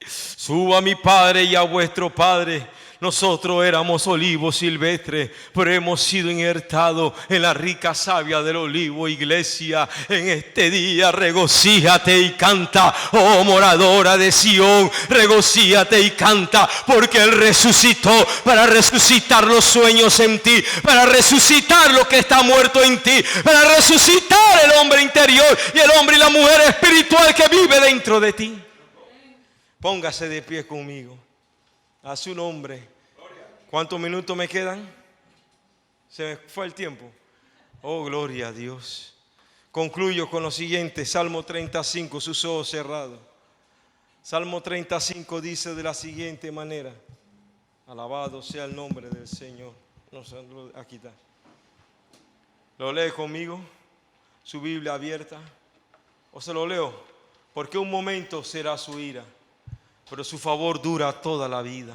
Suba a mi Padre y a vuestro Padre. Nosotros éramos olivos silvestres, pero hemos sido injertados en la rica savia del olivo. Iglesia, en este día regocíjate y canta, oh moradora de Sión, regocíjate y canta, porque Él resucitó para resucitar los sueños en ti, para resucitar lo que está muerto en ti, para resucitar el hombre interior y el hombre y la mujer espiritual que vive dentro de ti. Póngase de pie conmigo. A su nombre. ¿Cuántos minutos me quedan? Se me fue el tiempo. Oh, gloria a Dios. Concluyo con lo siguiente. Salmo 35, sus ojos cerrados. Salmo 35 dice de la siguiente manera: alabado sea el nombre del Señor. No, aquí está. ¿Lo lee conmigo? Su Biblia abierta. ¿O se lo leo? Porque un momento será su ira, pero su favor dura toda la vida.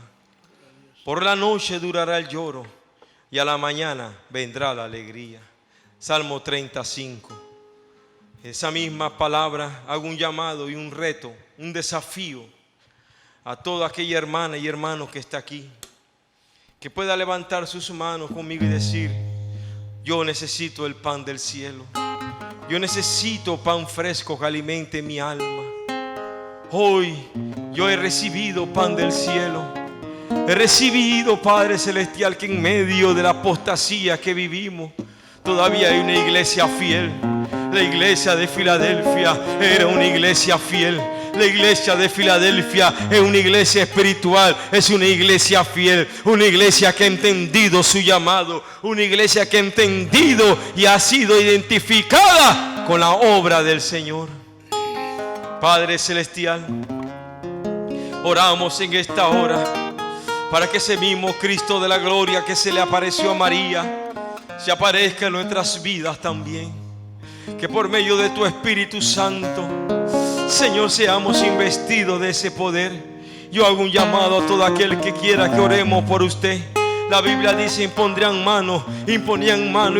Por la noche durará el lloro y a la mañana vendrá la alegría. Salmo 35. Esa misma palabra hago un llamado y un reto, un desafío a toda aquella hermana y hermano que está aquí, que pueda levantar sus manos conmigo y decir: yo necesito el pan del cielo. Yo necesito pan fresco que alimente mi alma. Hoy yo he recibido pan del cielo. He recibido, Padre Celestial, que en medio de la apostasía que vivimos todavía hay una iglesia fiel. La iglesia de Filadelfia era una iglesia fiel. La iglesia de Filadelfia es una iglesia espiritual, es una iglesia fiel, una iglesia que ha entendido su llamado, una iglesia que ha entendido y ha sido identificada con la obra del Señor. Padre Celestial, oramos en esta hora para que ese mismo Cristo de la gloria que se le apareció a María se aparezca en nuestras vidas también. Que por medio de tu Espíritu Santo, Señor, seamos investidos de ese poder. Yo hago un llamado a todo aquel que quiera que oremos por usted. La Biblia dice: imponían mano y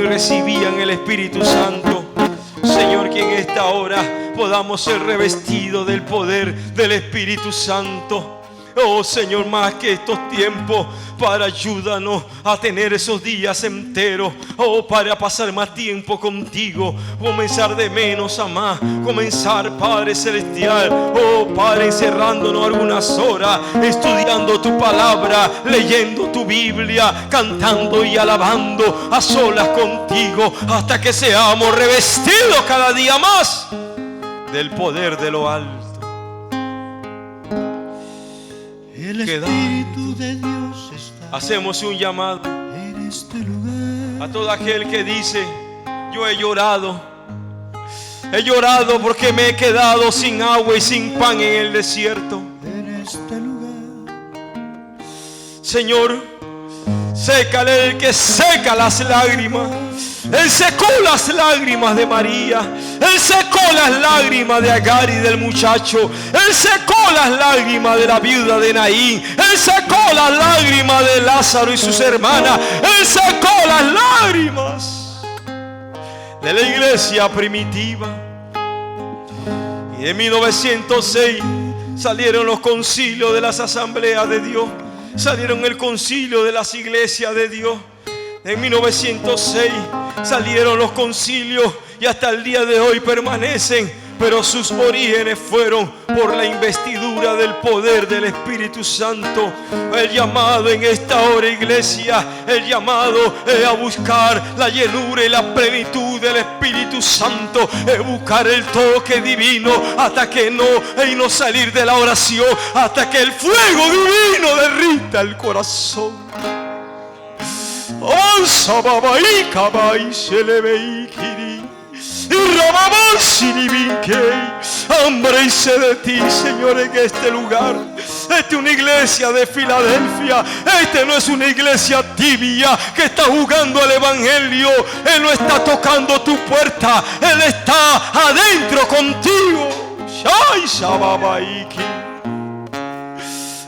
recibían el Espíritu Santo. Señor, que en esta hora podamos ser revestidos del poder del Espíritu Santo. Oh Señor, más que estos tiempos, para ayúdanos a tener esos días enteros. Oh, para pasar más tiempo contigo, comenzar de menos a más, comenzar, Padre Celestial, oh Padre, encerrándonos algunas horas, estudiando tu palabra, leyendo tu Biblia, cantando y alabando a solas contigo, hasta que seamos revestidos cada día más del poder de lo alto. El Espíritu de Dios está. Hacemos un llamado En este lugar. a todo aquel que dice: yo he llorado porque me he quedado sin agua y sin pan en el desierto. En este lugar. Señor, sécale el que seca las lágrimas. Él secó las lágrimas de María. Él secó las lágrimas de Agar y del muchacho. Él secó las lágrimas de la viuda de Naín. Él secó las lágrimas de Lázaro y sus hermanas. Él secó las lágrimas de la iglesia primitiva. Y en 1906 salieron los concilios de las asambleas de Dios. Salieron el concilio de las iglesias de Dios. En 1906 salieron los concilios y hasta el día de hoy permanecen, pero sus orígenes fueron por la investidura del poder del Espíritu Santo. El llamado en esta hora, iglesia, el llamado es a buscar la llenura y la plenitud del Espíritu Santo, es buscar el toque divino hasta que no salir de la oración, hasta que el fuego divino derrita el corazón. Hambre y sed de ti, Señor, en este lugar. Esta es una iglesia de Filadelfia. Esta no es una iglesia tibia que está jugando al evangelio. Él no está tocando tu puerta. Él está adentro contigo.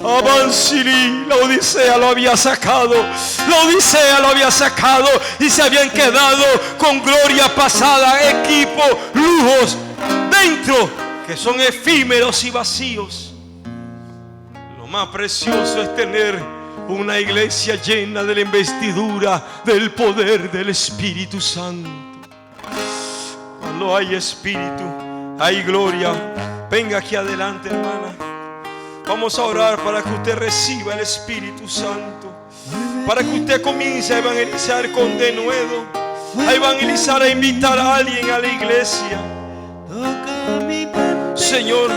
Avanciri, la Odisea lo había sacado. La Odisea lo había sacado y se habían quedado con gloria pasada, equipo, lujos dentro que son efímeros y vacíos. Lo más precioso es tener una iglesia llena de la investidura del poder del Espíritu Santo. Cuando hay espíritu, hay gloria. Venga aquí adelante, hermana. Vamos a orar para que usted reciba el Espíritu Santo, para que usted comience a evangelizar con denuedo, a evangelizar, a invitar a alguien a la iglesia. Señor,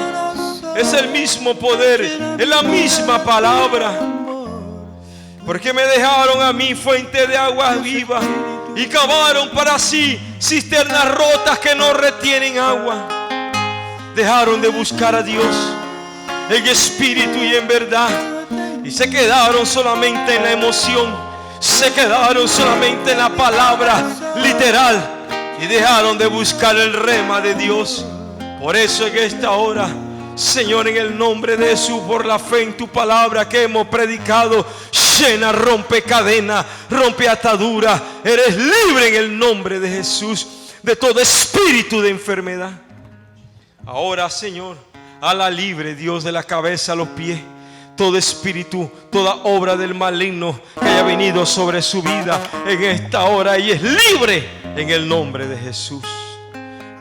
es el mismo poder, es la misma palabra. Porque me dejaron a mí fuente de aguas vivas y cavaron para sí cisternas rotas que no retienen agua. Dejaron de buscar a Dios en espíritu y en verdad, y se quedaron solamente en la emoción, se quedaron solamente en la palabra literal y dejaron de buscar el rema de Dios. Por eso en esta hora, Señor, en el nombre de Jesús, por la fe en tu palabra que hemos predicado, llena, rompe cadena, rompe atadura. Eres libre en el nombre de Jesús de todo espíritu de enfermedad. Ahora, Señor, ala libre, Dios, de la cabeza a los pies, todo espíritu, toda obra del maligno que haya venido sobre su vida en esta hora, y es libre en el nombre de Jesús.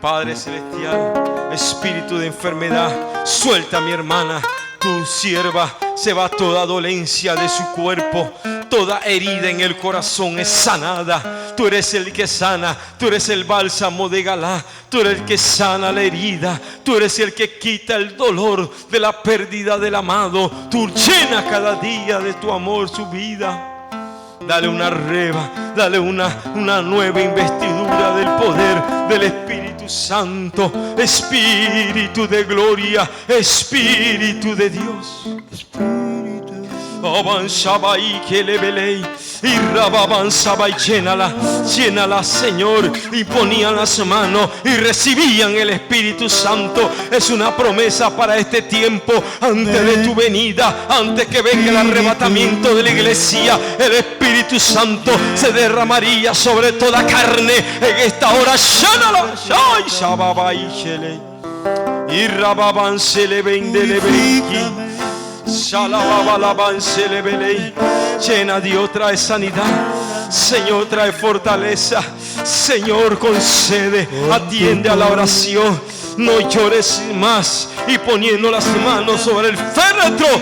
Padre celestial, espíritu de enfermedad, suelta a mi hermana, tu sierva. Se va toda dolencia de su cuerpo, toda herida en el corazón es sanada. Tú eres el que sana, tú eres el bálsamo de Galá, tú eres el que sana la herida, tú eres el que quita el dolor de la pérdida del amado. Tú llenas cada día de tu amor su vida. Dale una reba, dale una nueva investidura del poder del Espíritu Santo. Espíritu de gloria, Espíritu de Dios. Avanzaba y que le velé y avanzaba y llénala, Señor. Y ponían las manos y recibían el Espíritu Santo. Es una promesa para este tiempo, antes de tu venida, antes que venga el arrebatamiento de la iglesia. El Espíritu Santo se derramaría sobre toda carne en esta hora. Llénala, y rababan se le vende le vengi. Llena, Dios, trae sanidad. Señor, trae fortaleza. Señor, concede, atiende a la oración. No llores más. Y poniendo las manos sobre el féretro